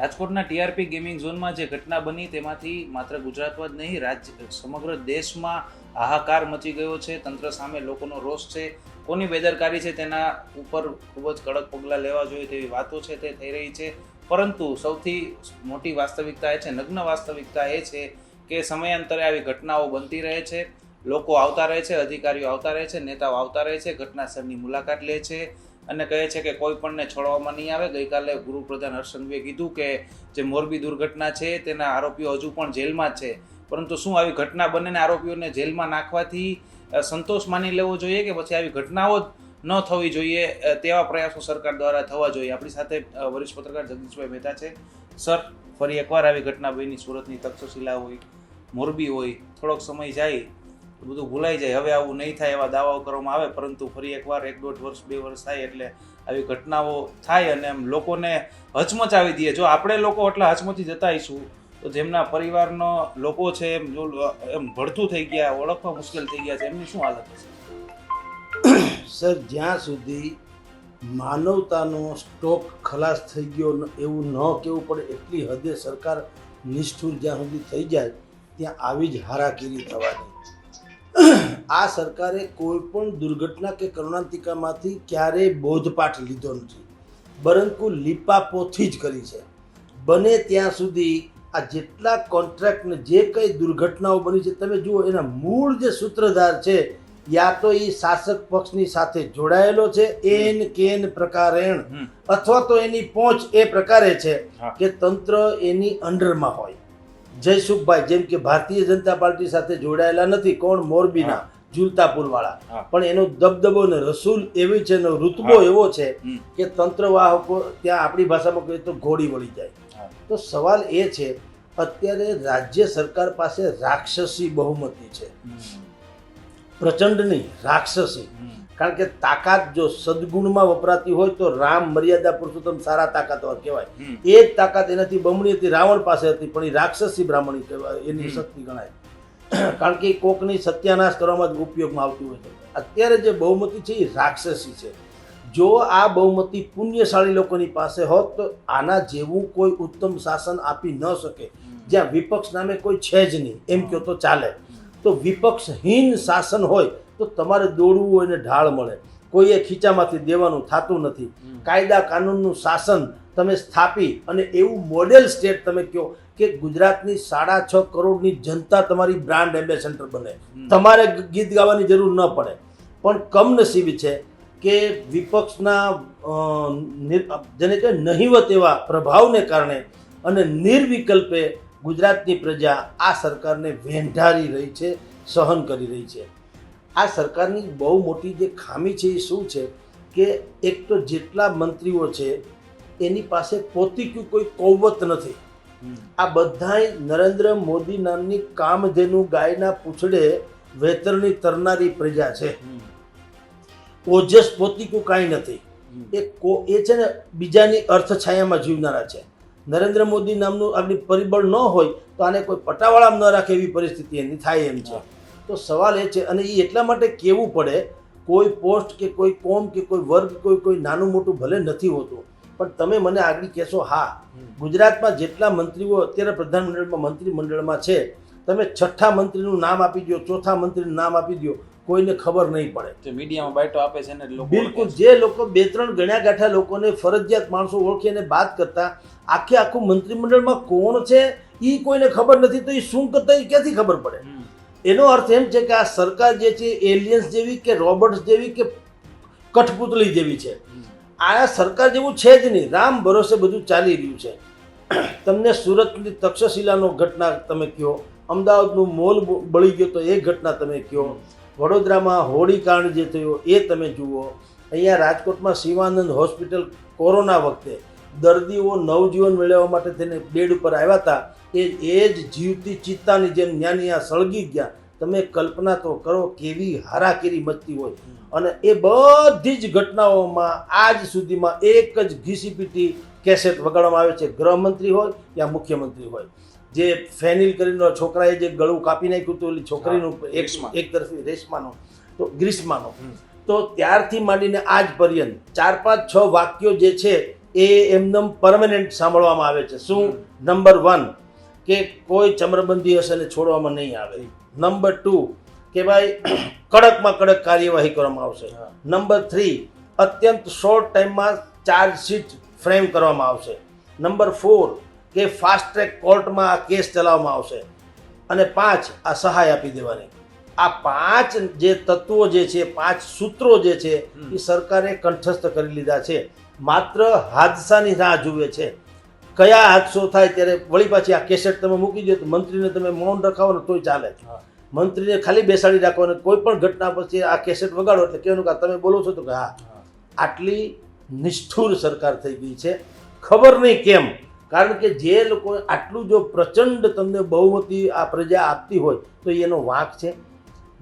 રાજકોટના TRP gaming ઝોનમાં જે ઘટના બની તેમાંથી માત્ર ગુજરાતમાં જ નહીં સમગ્ર દેશમાં હાહાકાર મચી ગયો છે. તંત્ર સામે લોકોનો રોષ છે. કોની બેદરકારી છે તેના ઉપર ખૂબ જ કડક પગલાં લેવા જોઈએ તેવી વાતો છે તે થઈ રહી છે. પરંતુ સૌથી મોટી વાસ્તવિકતા એ છે, નગ્ન વાસ્તવિકતા એ છે કે સમયાંતરે આવી ઘટનાઓ બનતી રહે છે. લોકો આવતા રહે છે, અધિકારીઓ આવતા રહે છે, નેતાઓ આવતા રહે છે, ઘટના સ્થળની મુલાકાત લે છે અને કહે છે કે કોઈ પણને છોડવામાં નહીં આવે. ગઈકાલે ગૃહપ્રધાન હર્ષ સંઘવીએ કીધું કે જે મોરબી દુર્ઘટના છે તેના આરોપીઓ હજુ પણ જેલમાં જ છે. પરંતુ શું આવી ઘટના બને આરોપીઓને જેલમાં નાખવાથી સંતોષ માની લેવો જોઈએ કે પછી આવી ઘટનાઓ જ ન થવી જોઈએ તેવા પ્રયાસો સરકાર દ્વારા થવા જોઈએ? આપણી સાથે વરિષ્ઠ પત્રકાર જગદીશભાઈ મહેતા છે. સર, ફરી એકવાર આવી ઘટના બની, સુરતની તક્ષશિલા હોય, મોરબી હોય, થોડોક સમય જાય બધું ભૂલાઈ જાય, હવે આવું નહીં થાય એવા દાવાઓ કરવામાં આવે, પરંતુ ફરી એકવાર 1-1.5 વર્ષ 2 વર્ષ થાય એટલે આવી ઘટનાઓ થાય અને એમ લોકોને હચમચાવી દે. જો આપણે લોકો એટલા હચમચી જતા આવીશું તો જેમના પરિવારનો લોકો છે એમ ભડથું થઈ ગયા, ઓળખવા મુશ્કેલ થઈ ગયા છે, એમની શું હાલત હશે? સર, જ્યાં સુધી માનવતાનો સ્ટોક ખલાસ થઈ ગયો એવું ન કહેવું પડે એટલી હદે સરકાર નિષ્ઠુર જ્યાં સુધી થઈ જાય ત્યાં આવી જ હારાકીરી થવાની. આ સરકારે કોઈ પણ દુર્ઘટના કે કરુણાંતિકામાંથી ક્યારેય બોધપાઠ લીધો નથી, પરંતુ લીપાપોથી જ કરી છે. બને ત્યાં સુધી આ જેટલા કોન્ટ્રાક્ટ ને જે કંઈ દુર્ઘટનાઓ બની છે તમે જુઓ, એના મૂળ જે સૂત્રધાર છે યા તો એ શાસક પક્ષની સાથે જોડાયેલો છે એન કેન પ્રકારેણ, અથવા તો એની પહોંચ એ પ્રકારે છે કે તંત્ર એની અંડરમાં હોય. જયસુખભાઈ જેમ કે ભારતીય જનતા પાર્ટી સાથે જોડાયેલા નથી, કોણ? મોરબીના ઝુલતાપુર વાળા, પણ એનો દબદબો ને રસૂલ એવી છે, એનો રૂતબો એવો છે કે તંત્રવાહકો ત્યાં આપણી ભાષામાં કહીએ તો ઘોડી વળી જાય. તો સવાલ એ છે, અત્યારે રાજ્ય સરકાર પાસે રાક્ષસી બહુમતી છે, પ્રચંડની રાક્ષસી. કારણ કે તાકાત જો સદગુણમાં વપરાતી હોય તો રામ મર્યાદા પુરુષોત્તમ સારા તાકાતવાર કહેવાય. એ જ તાકાત એનાથી બમણી હતી રાવણ પાસે હતી, પણ એ રાક્ષસી બ્રાહ્મણી કહેવાય, એની શક્તિ ગણાય. કારણ કે કોકની સત્યાનાશ કરવામાં જ ઉપયોગમાં આવતી હોય છે. અત્યારે જે બહુમતી છે એ રાક્ષસી છે. જો આ બહુમતી પુણ્યશાળી લોકોની પાસે હોત તો આના જેવું કોઈ ઉત્તમ શાસન આપી ન શકે. જ્યાં વિપક્ષ નામે કોઈ છે જ નહીં એમ કહો તો ચાલે. તો વિપક્ષહીન શાસન હોય તો તમારે દોડવું હોય ને ઢાળ મળે, કોઈએ ખીચામાંથી દેવાનું થતું નથી. કાયદા કાનૂનનું શાસન તમે સ્થાપી અને એવું મોડેલ સ્ટેટ તમે કહો કે ગુજરાતની 6.5 કરોડની જનતા તમારી બ્રાન્ડ એમ્બેસેડર બને, તમારે ગીત ગાવાની જરૂર ન પડે. પણ કમનસીબી છે કે વિપક્ષના જેને કે નહિવત એવા પ્રભાવને કારણે અને નિર્વિકલ્પે ગુજરાતની પ્રજા આ સરકારને વેંઢારી રહી છે, સહન કરી રહી છે. આ સરકારની બહુ મોટી જે ખામી છે એ શું છે કે એક તો જેટલા મંત્રીઓ છે એની પાસે પોતીક્યું કોઈ કૌવત નથી. આ બધાય નરેન્દ્ર મોદી નામની કામધેનુ ગાયના પૂંછડે વેતરણી તરનારી પ્રજા છે. ઓજસ પોતીક્યું કાંઈ નથી. એ છે ને બીજાની અર્થછાયામાં જીવનારા છે. નરેન્દ્ર મોદી નામનું આપણી પરિબળ ન હોય તો આને કોઈ પટાવાળામાં ન રાખે એવી પરિસ્થિતિ એની થાય એમ છે. તો સવાલ એ છે, અને એ એટલા માટે કહેવું પડે, કોઈ પોસ્ટ કે કોઈ કોમ કે કોઈ વર્ગ કોઈ નાનું મોટું ભલે નથી હોતું, પણ તમે મને આગળ કહેશો, હા ગુજરાતમાં જેટલા મંત્રીઓ અત્યારે પ્રધાનમંત્રીમાં મંત્રીમંડળમાં છે, તમે 6થા મંત્રીનું નામ આપી દો, 4થા મંત્રીનું નામ આપી દો, કોઈને ખબર નહીં પડે. મીડિયામાં બાઇટો આપે છે ને લોકો, બિલકુલ. જે લોકો 2-3 ગણ્યા ગાંઠા લોકોને ફરજિયાત માણસો ઓળખી અને બાદ કરતા આખું મંત્રીમંડળમાં કોણ છે એ કોઈને ખબર નથી, તો એ શું કરતા એ ક્યાંથી ખબર પડે? એનો અર્થ એમ છે કે આ સરકાર જે છે એલિયન્સ જેવી કે રોબોટ્સ જેવી કે કઠપુતળી જેવી છે. આ સરકાર જેવું છે જ નહીં, રામ ભરોસે બધું ચાલી રહ્યું છે. તમને સુરતની તક્ષશિલાનો ઘટના તમે કહો, અમદાવાદનું મોલ બળી ગયો તો એ ઘટના તમે કહો, વડોદરામાં હોળીકાંડ જે થયો એ તમે જુઓ, અહીંયા રાજકોટમાં શિવાનંદ હોસ્પિટલ કોરોના વખતે દર્દીઓ નવજીવન મેળવવા માટે તેને બેડ ઉપર આવ્યા હતા, એ જ જીવતી ચિત્તાની જેમ ન્યાનિયા સળગી ગયા. તમે કલ્પના તો કરો કેવી હારાકીરી મચતી હોય. અને એ બધી જ ઘટનાઓમાં આજ સુધીમાં એક જ ઘીસીપીટી કેસેટ વગાડવામાં આવે છે, ગૃહમંત્રી હોય યા મુખ્યમંત્રી હોય. જે ફેનિલ કરીને છોકરાએ જે ગળું કાપી નાખ્યું હતું એટલે છોકરીનું એક તરફી રેશમાનો તો ગ્રીષ્માનો, તો ત્યારથી માંડીને આજ પર્યંત 4-5-6 વાક્યો જે છે એ એમનેમ પરમેનન્ટ સાંભળવામાં આવે છે. શું? નંબર 1 કે કોઈ ચમરબંધી હશે ને છોડવામાં નહીં આવે. નંબર 2 કે ભાઈ કડકમાં કડક કાર્યવાહી કરવામાં આવશે. નંબર 3 અત્યંત શોર્ટ ટાઈમમાં ચાર્જશીટ ફ્રેમ કરવામાં આવશે. નંબર 4 કે ફાસ્ટ ટ્રેક કોર્ટમાં આ કેસ ચલાવવામાં આવશે. અને 5 આ સહાય આપી દેવાની. આ 5 જે તત્વો જે છે, 5 સૂત્રો જે છે એ સરકારે કંઠસ્થ કરી લીધા છે. માત્ર હાદસાની રાહ જુએ છે. કયા હાદસો થાય ત્યારે વળી પાછી આ કેસેટ તમે મૂકી દો તો મંત્રીને તમે મૌન રખાવો ને તોય ચાલે. મંત્રીને ખાલી બેસાડી રાખો અને કોઈ પણ ઘટના પછી આ કેસેટ વગાડો એટલે કહેવાનું કે તમે બોલો છો તો કે હા. આટલી નિષ્ઠુર સરકાર થઈ ગઈ છે. ખબર નહીં કેમ, કારણ કે જે લોકો આટલું જો પ્રચંડ તમને બહુમતી આ પ્રજા આપતી હોય તો એનો વાંક છે.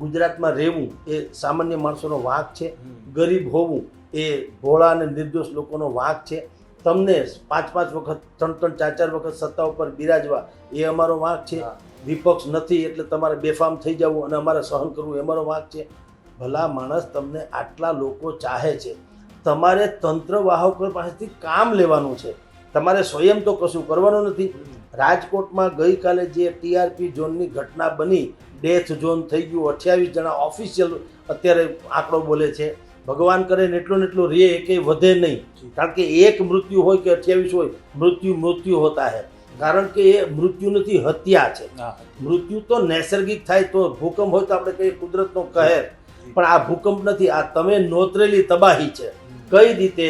ગુજરાતમાં રહેવું એ સામાન્ય માણસોનો વાંક છે. ગરીબ હોવું એ ભોળા અને નિર્દોષ લોકોનો વાંક છે. તમને 5-5 વખત 3-3 4-4 વખત સત્તા ઉપર બિરાજવા એ અમારો વાંક છે. વિપક્ષ નથી એટલે તમારે બેફામ થઈ જવું અને અમારે સહન કરવું એ અમારો વાંક છે. ભલા માણસ, તમને આટલા લોકો ચાહે છે. તમારે તંત્રવાહકો પાસેથી કામ લેવાનું છે. તમારે સ્વયં તો કશું કરવાનું નથી. રાજકોટમાં ગઈકાલે જે ટીઆરપી ઝોનની ઘટના બની, ડેથ ઝોન થઈ ગયું, 28 જણા ઓફિશિયલ અત્યારે આંકડો બોલે છે. ભગવાન કરે ને એટલું રે એ કંઈ વધે નહીં, કારણ કે એક મૃત્યુ હોય કે 28 હોય, મૃત્યુ હોતા હે. કારણ કે એ મૃત્યુ નથી, હત્યા છે. મૃત્યુ તો નૈસર્ગિક થાય તો, ભૂકંપ હોય તો આપણે કહીએ કુદરતનો કહેર, પણ આ ભૂકંપ નથી, આ તમે નોતરેલી તબાહી છે. કઈ રીતે?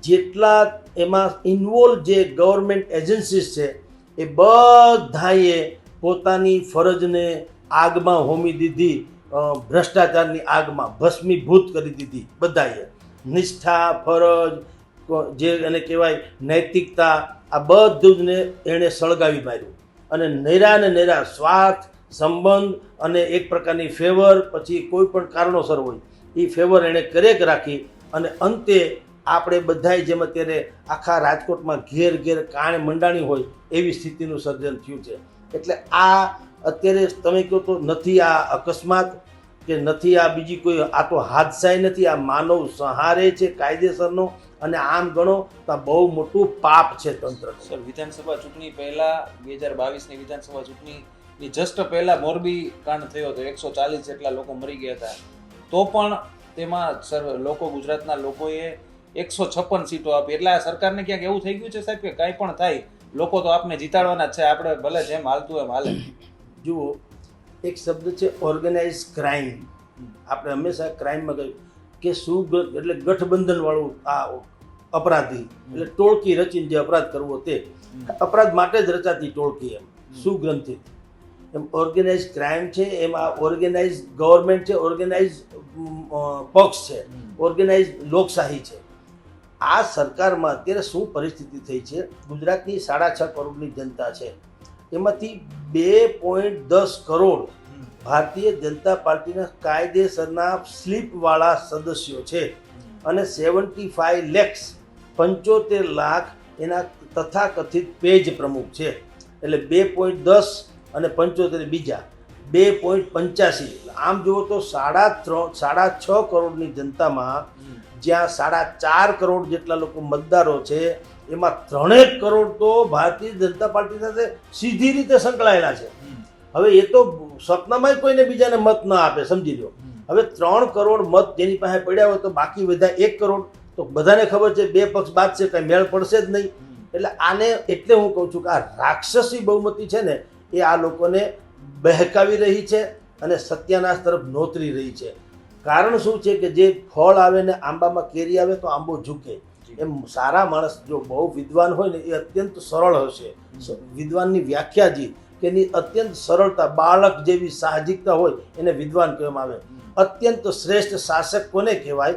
જેટલા એમાં ઇન્વોલ્વ જે ગવર્મેન્ટ એજન્સીસ છે એ બધાએ પોતાની ફરજને આગમાં હોમી દીધી, ભ્રષ્ટાચારની આગમાં ભસ્મીભૂત કરી દીધી. બધાએ નિષ્ઠા, ફરજ, જે એને કહેવાય નૈતિકતા, આ બધું જ ને એણે સળગાવી માર્યું. અને નેરા સ્વાર્થ, સંબંધ અને એક પ્રકારની ફેવર, પછી કોઈ પણ કારણોસર હોય એ ફેવર એણે કરેક રાખી. અને અંતે આપણે બધાય જેમ અત્યારે આખા રાજકોટમાં ઘેર કાણે મંડાણી હોય એવી સ્થિતિનું સર્જન થયું છે. એટલે આ અત્યારે તમે કહો તો નથી આ અકસ્માત કે નથી આ બીજી કોઈ, આ તો હાદસાય નથી, આ માનવ સંહારે છે કાયદેસરનો. અને આમ ગણો તો આ બહુ મોટું પાપ છે તંત્ર. સર, વિધાનસભા ચૂંટણી પહેલા 2022ની વિધાનસભા ચૂંટણીની જસ્ટ પહેલા મોરબી કાંડ થયો હતો, 140 જેટલા લોકો મરી ગયા હતા. તો પણ તેમાં સર લોકો, ગુજરાતના લોકોએ 156 સીટો આપી. એટલે આ સરકારને ક્યાંક એવું થઈ ગયું છે સાહેબ કે કાંઈ પણ થાય લોકો તો આપને જીતાડવાના જ છે, આપણે ભલે જેમ હાલતું એમ હાલે. જુઓ, એક શબ્દ છે ઓર્ગેનાઇઝ ક્રાઇમ. આપણે હંમેશા ક્રાઇમમાં કહ્યું કે એટલે ગઠબંધન વાળું આ અપરાધી, એટલે ટોળકી રચીને જે અપરાધ કરવો તે અપરાધ માટે જ રચાતી ટોળકી, એમ સુગ્રંથિત. એમ ઓર્ગેનાઇઝ ક્રાઇમ છે, એમાં ઓર્ગેનાઇઝ ગવર્મેન્ટ છે, ઓર્ગેનાઇઝ પક્ષ છે, ઓર્ગેનાઇઝ લોકશાહી છે. આ સરકારમાં અત્યારે શું પરિસ્થિતિ થઈ છે? ગુજરાતની 6.5 કરોડની જનતા છે, એમાંથી 2.10 કરોડ ભારતીય જનતા પાર્ટીના કાયદેસરના સ્લીપવાળા સદસ્યો છે. અને 75 lakhs 75 લાખ એના તથાકથિત પેજ પ્રમુખ છે. એટલે 2.10 અને 75 બીજા 2.85. આમ જુઓ તો 6.5 કરોડની જનતામાં જ્યાં 4.5 કરોડ જેટલા લોકો મતદારો છે, એમાં 3 કરોડ તો ભારતીય જનતા પાર્ટી સાથે સીધી રીતે સંકળાયેલા છે. હવે એ તો સપનામાં કોઈને બીજાને મત ન આપે, સમજી લો. હવે 3 કરોડ મત જેની પાસે પડ્યા હોય તો બાકી બધા 1 કરોડ તો બધાને ખબર છે 2 પક્ષ બાદ છે, કંઈ મેળ પડશે જ નહીં. એટલે આને એટલે હું કહું છું કે આ રાક્ષસી બહુમતી છે ને એ આ લોકોને બહેકાવી રહી છે અને સત્યાનાશ તરફ નોતરી રહી છે. કારણ શું છે કે જે ફળ આવે ને આંબામાં કેરી આવે તો આંબો ઝૂકે. એમ સારા માણસ જો બહુ વિદ્વાન હોય ને એ અત્યંત સરળ હશે. વિદ્વાનની વ્યાખ્યા જે કે એની અત્યંત સરળતા, બાળક જેવી સાહજિકતા હોય એને વિદ્વાન કહેવામાં આવે. અત્યંત શ્રેષ્ઠ શાસક કોને કહેવાય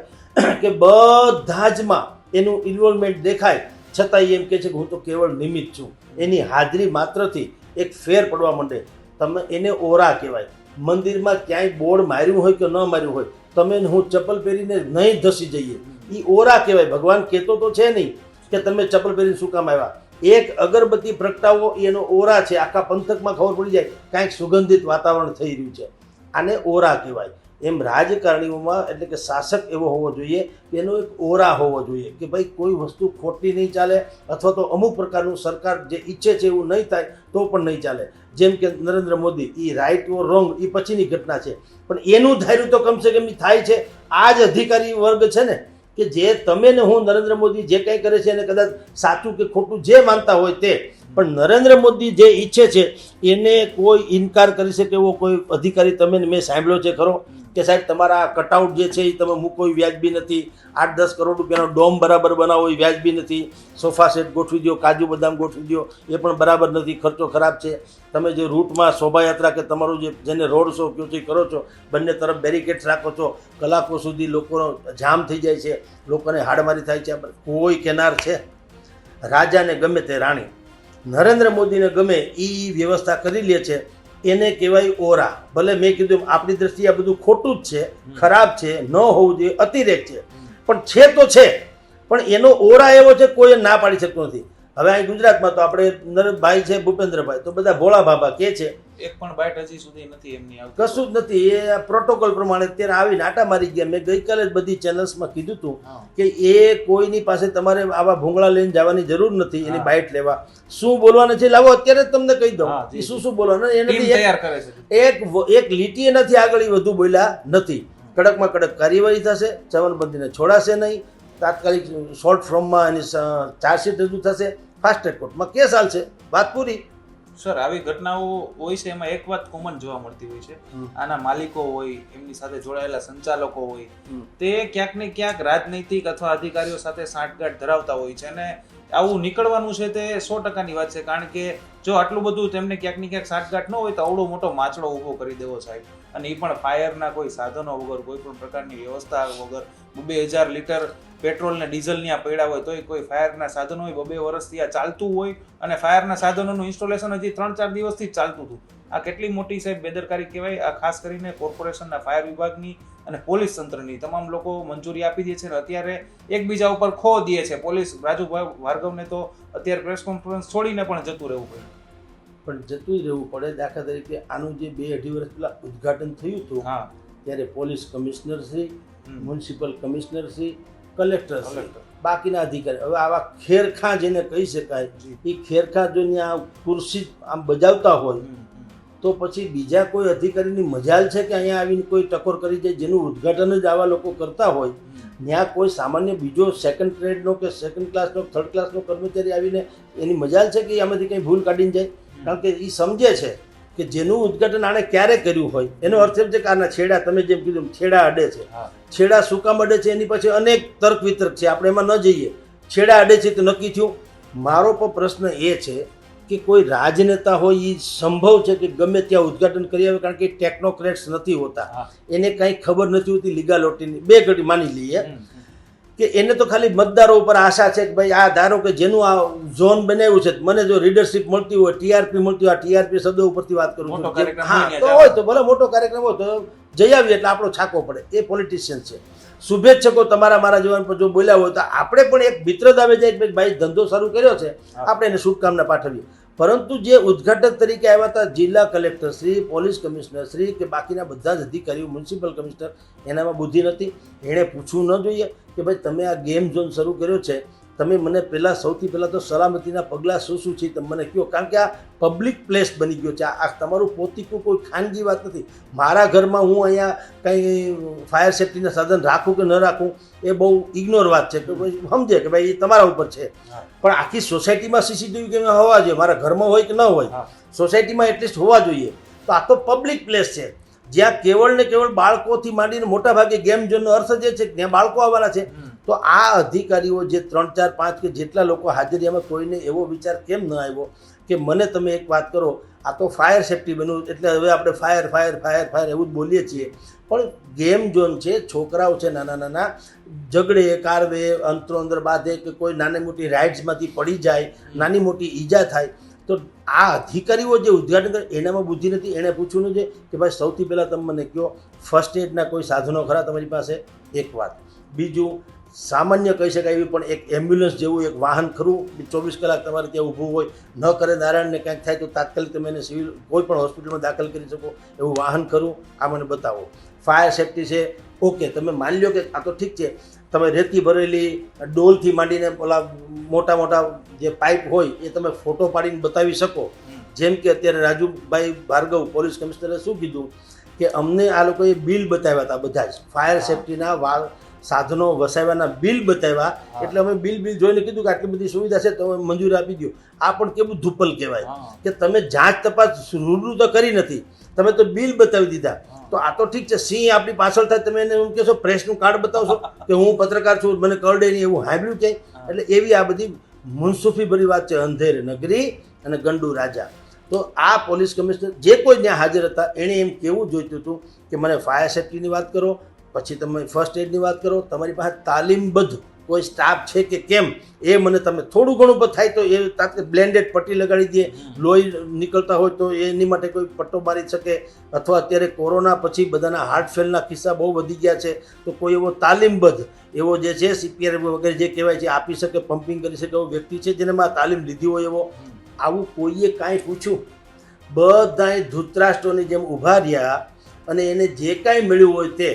કે બધા જમાં એનું ઇન્વોલ્વમેન્ટ દેખાય છતાં એમ કહે છે કે હું તો કેવળ નિમિત્ત છું. એની હાજરી માત્રથી એક ફેર પડવા માંડે. તમે એને ઓરા કહેવાય. મંદિરમાં ક્યાંય બોર્ડ માર્યું હોય કે ન માર્યું હોય, તમે હું ચપ્પલ પહેરીને નહીં ધસી જઈએ, એ ઓરા કહેવાય. ભગવાન કહેતો તો છે નહીં કે તમે ચપ્પલ પહેરીને શું કામ આવ્યા. એક અગરબત્તી પ્રગટાવો એનો ઓરા છે, આખા પંથકમાં ખબર પડી જાય કાંઈક સુગંધિત વાતાવરણ થઈ રહ્યું છે. આને ઓરા કહેવાય. એમ રાજકારણીઓમાં એટલે કે શાસક એવો હોવો જોઈએ કે એનો એક ઓરા હોવો જોઈએ કે ભાઈ કોઈ વસ્તુ ખોટી નહીં ચાલે, અથવા તો અમુક પ્રકારનું સરકાર જે ઈચ્છે છે એવું નહીં થાય તો પણ નહીં ચાલે. જેમ કે નરેન્દ્ર મોદી, એ રાઈટ ઓર રોંગ એ પછીની ઘટના છે, પણ એનું ધાર્યું તો કમસે કમ થાય છે. આ જ અધિકારી વર્ગ છે ને કે જે તમે ને હું નરેન્દ્ર મોદી જે કંઈ કરે છે એને કદાચ સાચું કે ખોટું જે માનતા હોય તે, પણ નરેન્દ્ર મોદી જે ઈચ્છે છે એને કોઈ ઇનકાર કરી શકે એવો કોઈ અધિકારી તમે મેં સાંભળ્યો છે ખરો કે સાહેબ તમારા કટઆઉટ જે છે એ તમે મૂકો એ વ્યાજબી નથી, 8-10 કરોડ રૂપિયાનો ડોમ બરાબર બનાવો એ વ્યાજબી નથી, સોફા સેટ ગોઠવી દો, કાજુ બદામ ગોઠવી દો એ પણ બરાબર નથી, ખર્ચો ખરાબ છે. તમે જે રૂટમાં શોભાયાત્રા કે તમારું જેને રોડ શો કહો છો એ કરો છો, બંને તરફ બેરિકેડ્સ રાખો છો, કલાકો સુધી લોકોનો જામ થઈ જાય છે, લોકોને હાડમારી થાય છે. કોઈ કેનાર છે? રાજાને ગમે તે રાણી, નરેન્દ્ર મોદીને ગમે એ વ્યવસ્થા કરી લે છે. એને કહેવાય ઓરા. ભલે મેં કીધું આપણી દ્રષ્ટિએ આ બધું ખોટું જ છે, ખરાબ છે, ન હોવું જોઈએ, અતિરેક છે, પણ છે તો છે. પણ એનો ઓરા એવો છે કોઈ ના પાડી શકતો નથી. હવે અહીં ગુજરાતમાં તો આપણે નરેન્દ્રભાઈ છે, ભૂપેન્દ્રભાઈ, તો બધા ભોળા બાબા કે છે, એક પણ બાઇટ હજી સુધી નથી એમની આવતી, કશું જ નથી. એ પ્રોટોકોલ પ્રમાણે અત્યારે આવીને આટા મારી ગયા. મેં ગઈકાલે જ બધી ચેનલ્સમાં કીધું હતું કે એ કોઈની પાસે તમારે આવા ભૂંગળા લઈને જવાની જરૂર નથી એની બાઇટ લેવા. શું બોલવાનું છે લાવો અત્યારે જ તમને કહી દઉં એ શું બોલવાનું. એનાથી તૈયાર કરે છે એક લીટી એનાથી આગળ એ વધુ બોલ્યા નથી. કડકમાં કડક કાર્યવાહી થશે, ચવનબંધીને છોડાશે નહીં, તાત્કાલિક શોર્ટ ફોર્મમાં એની ચાર્જશીટ રજૂ થશે, ફાસ્ટ ટ્રેક કોર્ટમાં કેસ હાલશે, વાત પૂરી. સર, આવી ઘટનાઓ હોય છે એમાં એક વાત કોમન જોવા મળતી હોય છે, આના માલિકો હોય, એમની સાથે જોડાયેલા સંચાલકો હોય, તે ક્યાંક ને ક્યાંક રાજનૈતિક અથવા અધિકારીઓ સાથે સાંઠગાંઠ ધરાવતા હોય છે. અને આવું નીકળવાનું છે તે 100%ની વાત છે, કારણ કે જો આટલું બધું તેમને ક્યાંક ને ક્યાંક સાંઠગાંઠ ન હોય તો આવડો મોટો માછડો ઊભો કરી દેવો સાહેબ, અને એ પણ ફાયરના કોઈ સાધનો વગર, કોઈ પણ પ્રકારની વ્યવસ્થા વગર, 2000 લીટર પેટ્રોલ ને ડીઝલની આ પડ્યા હોય તોય કોઈ ફાયરના સાધનો હોય, 2 વર્ષથી આ ચાલતું હોય, અને ફાયરના સાધનોનું ઇન્સ્ટોલેશન હજી 3-4 દિવસથી જ ચાલતું હતું. આ કેટલી મોટી સાહેબ બેદરકારી કહેવાય. આ ખાસ કરીને કોર્પોરેશનના ફાયર વિભાગની અને પોલીસ તંત્રની તમામ લોકો મંજૂરી આપી દે છે અને અત્યારે એકબીજા ઉપર ખો દે છે. પોલીસ રાજુભાઈ ભાર્ગવને તો અત્યારે પ્રેસ કોન્ફરન્સ છોડીને પણ જતું રહેવું પડે. પણ જતું રહેવું પડે. દાખલા તરીકે આનું જે 2-2.5 વર્ષ પહેલા ઉદ્ઘાટન થયું હતું ત્યારે police commissioner Shri, municipal commissioner Shri, collector Shri, બાકીના અધિકારી, હવે આવા ખેરખા જેને કહી શકાય એ ખેરખા જો ત્યાં ખુરશી આમ બજાવતા હોય તો પછી બીજા કોઈ અધિકારીની મજાલ છે કે અહીંયા આવીને કોઈ ટકોર કરી જાય? જેનું ઉદ્ઘાટન જ આવા લોકો કરતા હોય, ત્યાં કોઈ સામાન્ય બીજો સેકન્ડ ગ્રેડનો કે સેકન્ડ ક્લાસનો, થર્ડ ક્લાસનો કર્મચારી આવીને એની મજાલ છે કે આમાંથી કંઈ ભૂલ કાઢીને જાય? કારણ કે એ સમજે છે કે જેનું ઉદ્ઘાટન આણે ક્યારે કર્યું હોય એનો અર્થ એમ છે કે આના છેડા, તમે જેમ કીધું છેડા અડે છે. છેડા શું કામ અડે છે એની પછી અનેક તર્ક વિતર્ક છે, આપણે એમાં ન જઈએ. છેડા અડે છે તો નક્કી થયું. મારો પણ પ્રશ્ન એ છે કે કોઈ રાજનેતા હોય એ સંભવ છે કે ગમે ત્યાં ઉદ્ઘાટન કરી આવે, કારણ કે ટેકનોક્રેટ્સ નથી હોતા, એને કાંઈ ખબર નથી હોતી લીગાલોટીની. 2 ઘડી માની લઈએ કે એને તો ખાલી મતદારો ઉપર આશા છે કે ભાઈ આ ધારો કે જેનું આ ઝોન બનાવ્યું છે, મને જો રીડરશીપ મળતી હોય, ટીઆરપી મળતી હોય, ટીઆરપી શબ્દ ઉપરથી વાત કરું છું, તો હોય તો ભલે મોટો કાર્યક્રમ હોય તો જઈ આવીએ એટલે આપણો છાકો પડે. એ પોલિટિશિયન છે. શુભેચ્છકો તમારા મારા જીવન પર જો બોલ્યા હોય તો આપણે પણ એક મિત્રતા આવે જાય કે ભાઈ ધંધો શરૂ કર્યો છે, આપણે એને શુભકામના પાઠવીએ. પરંતુ જે ઉદ્ઘાટક તરીકે આવ્યા હતા જિલ્લા collector Shri, police commissioner Shri કે બાકીના બધા જ અધિકારીઓ, મ્યુનિસિપલ કમિશનર, એનામાં બુદ્ધિ નથી. એણે પૂછવું ન જોઈએ કે ભાઈ તમે આ ગેમ ઝોન શરૂ કર્યો છે, તમે મને સૌથી પહેલાં તો સલામતીના પગલાં શું છે તમે મને કહો. કારણ કે આ પબ્લિક પ્લેસ બની ગયો છે. આ તમારું પોતીકું કોઈ ખાનગી વાત નથી. મારા ઘરમાં હું અહીંયા કંઈ ફાયર સેફ્ટીના સાધન રાખું કે ન રાખું એ બહુ ઇગ્નોર વાત છે, કે ભાઈ સમજે કે ભાઈ એ તમારા ઉપર છે. પણ આખી સોસાયટીમાં સીસીટીવી કેમેરા હોવા જોઈએ, મારા ઘરમાં હોય કે ન હોય, સોસાયટીમાં એટલીસ્ટ હોવા જોઈએ. તો આ તો પબ્લિક પ્લેસ છે જ્યાં કેવળ ને કેવળ બાળકોથી માંડીને મોટા ભાગે ગેમ ઝોનનો અર્થ જે છે ત્યાં બાળકો આવવાના છે. તો આ અધિકારીઓ જે 3, 4, 5 કે જેટલા લોકો હાજરીમાં કોઈને એવો વિચાર કેમ ન આવ્યો કે મને તમે એક વાત કરો, આ તો ફાયર સેફ્ટી બન્યું એટલે હવે આપણે ફાયર ફાયર ફાયર ફાયર એવું જ બોલીએ છીએ, પણ ગેમ ઝોન છે, છોકરાઓ છે નાના નાના, ઝઘડે કારવે, અંતરો અંદર બાંધે કે કોઈ નાની મોટી રાઇડ્સમાંથી પડી જાય, નાની મોટી ઈજા થાય. તો આ અધિકારીઓ જે ઉદ્ઘાટન કરે એનામાં બુદ્ધિ નથી. એણે પૂછવું છે કે ભાઈ સૌથી પહેલાં તમે મને કહો ફર્સ્ટ એડના કોઈ સાધનો ખરા તમારી પાસે? એક વાત. બીજું, સામાન્ય કહી શકાય એવી પણ એક એમ્બ્યુલન્સ જેવું એક વાહન ખરું 24 કલાક તમારે ત્યાં ઊભું હોય, ન કરે નારાયણને કાંઈક થાય તો તાત્કાલિક તમે એને સિવિલ કોઈ પણ હોસ્પિટલમાં દાખલ કરી શકો એવું વાહન ખરું? આ મને બતાવો. ફાયર સેફટી છે. ઓકે, તમે માની લો કે આ તો ઠીક છે, તમે રેતી ભરેલી ડોલથી માંડીને ઓલા મોટા મોટા જે પાઇપ હોય એ તમે ફોટો પાડીને બતાવી શકો. જેમ કે અત્યારે રાજુભાઈ ભાર્ગવ પોલીસ કમિશનરે શું કીધું કે અમને આ લોકોએ બિલ બતાવ્યા હતા, બધા જ ફાયર સેફટીના સાધનો વસાવ્યાના બિલ બતાવ્યા. એટલે અમે બિલ જોઈને કીધું કે આટલી બધી સુવિધા છે તો મંજૂરી આપી દો. આ પણ કેવું ધુપ્પલ કહેવાય કે તમે જાંચ તપાસ રૂબરૂ તો કરી નથી, તમે તો બિલ બતાવી દીધા. તો આ તો ઠીક છે, સિંહ આપણી પાછળ થાય, તમે એને એમ કહેશો પ્રેસનું કાર્ડ બતાવશો કે હું પત્રકાર છું, મને કરડે નહીં, એવું હાંભળ્યું છે. એટલે એવી આ બધી મુનસુફી ભરી વાત છે. અંધેર નગરી અને ગંડુ રાજા. તો આ પોલીસ કમિશનર જે કોઈ ત્યાં હાજર હતા એણે એમ કહેવું જોઈતું હતું કે મને ફાયર સેફટીની વાત કરો, પછી તમે ફર્સ્ટ એડની વાત કરો, તમારી પાસે તાલીમબદ્ધ કોઈ સ્ટાફ છે કે કેમ એ મને તમે થોડું ઘણું પણ થાય તો એ તાત્કાલિક બ્લેન્ડેડ પટ્ટી લગાડી દે. લોહી નીકળતા હોય તો એની માટે કોઈ પટ્ટો મારી શકે. અથવા અત્યારે કોરોના પછી બધાના હાર્ટ ફેલના કિસ્સા બહુ વધી ગયા છે, તો કોઈ એવો તાલીમબદ્ધ એવો જે છે CPR વગેરે જે કહેવાય છે આપી શકે, પમ્પિંગ કરી શકે એવો વ્યક્તિ છે જેને માં તાલીમ લીધી હોય એવો. આવું કોઈએ કાંઈ પૂછ્યું? બધાય ધૂતરાષ્ટ્રોની જેમ ઊભા રહ્યા અને એને જે કાંઈ મળ્યું હોય તે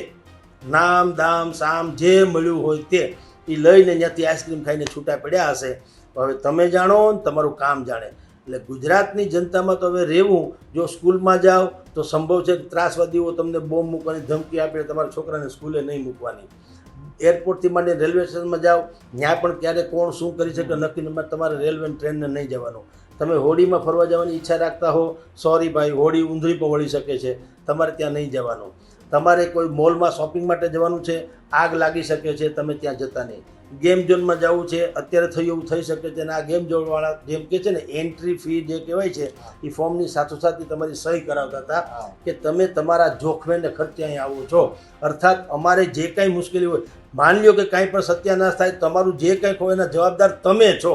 નામ દામ સામ જે મળ્યું હોય તે એ લઈને ત્યાંથી આઈસ્ક્રીમ ખાઈને છૂટા પડ્યા હશે. હવે તમે જાણો ને તમારું કામ જાણે. એટલે ગુજરાતની જનતામાં તો હવે રહેવું, જો સ્કૂલમાં જાઓ તો સંભવ છે કે ત્રાસવાદીઓ તમને બોમ્બ મૂકવાની ધમકી આપે, તમારા છોકરાને સ્કૂલે નહીં મૂકવાની. એરપોર્ટથી માંડી રેલવે સ્ટેશનમાં જાઓ, ત્યાં પણ ક્યારે કોણ શું કરી શકે નક્કી નંબર, તમારે રેલવે ટ્રેનને નહીં જવાનું. તમે હોડીમાં ફરવા જવાની ઈચ્છા રાખતા હો, સોરી ભાઈ, હોડી ઊંધળી પણ વળી શકે છે, તમારે ત્યાં નહીં જવાનું. તમારે કોઈ મોલમાં શોપિંગ માટે જવાનું છે, આગ લાગી શકે છે, તમે ત્યાં જતા નહીં. ગેમ ઝોનમાં જવું છે, અત્યારે થયું એવું થઈ શકે છે. અને આ ગેમ ઝોનવાળા જેમ કે છે ને એન્ટ્રી ફી જે કહેવાય છે એ ફોર્મની સાથોસાથ તમારી સહી કરાવતા હતા કે તમે તમારા જોખમે ખર્ચે અહીં આવો છો. અર્થાત અમારે જે કાંઈ મુશ્કેલી હોય, માની લો કે કાંઈ પણ સત્યાનાશ થાય, તમારું જે કંઈક હોય એના જવાબદાર તમે છો.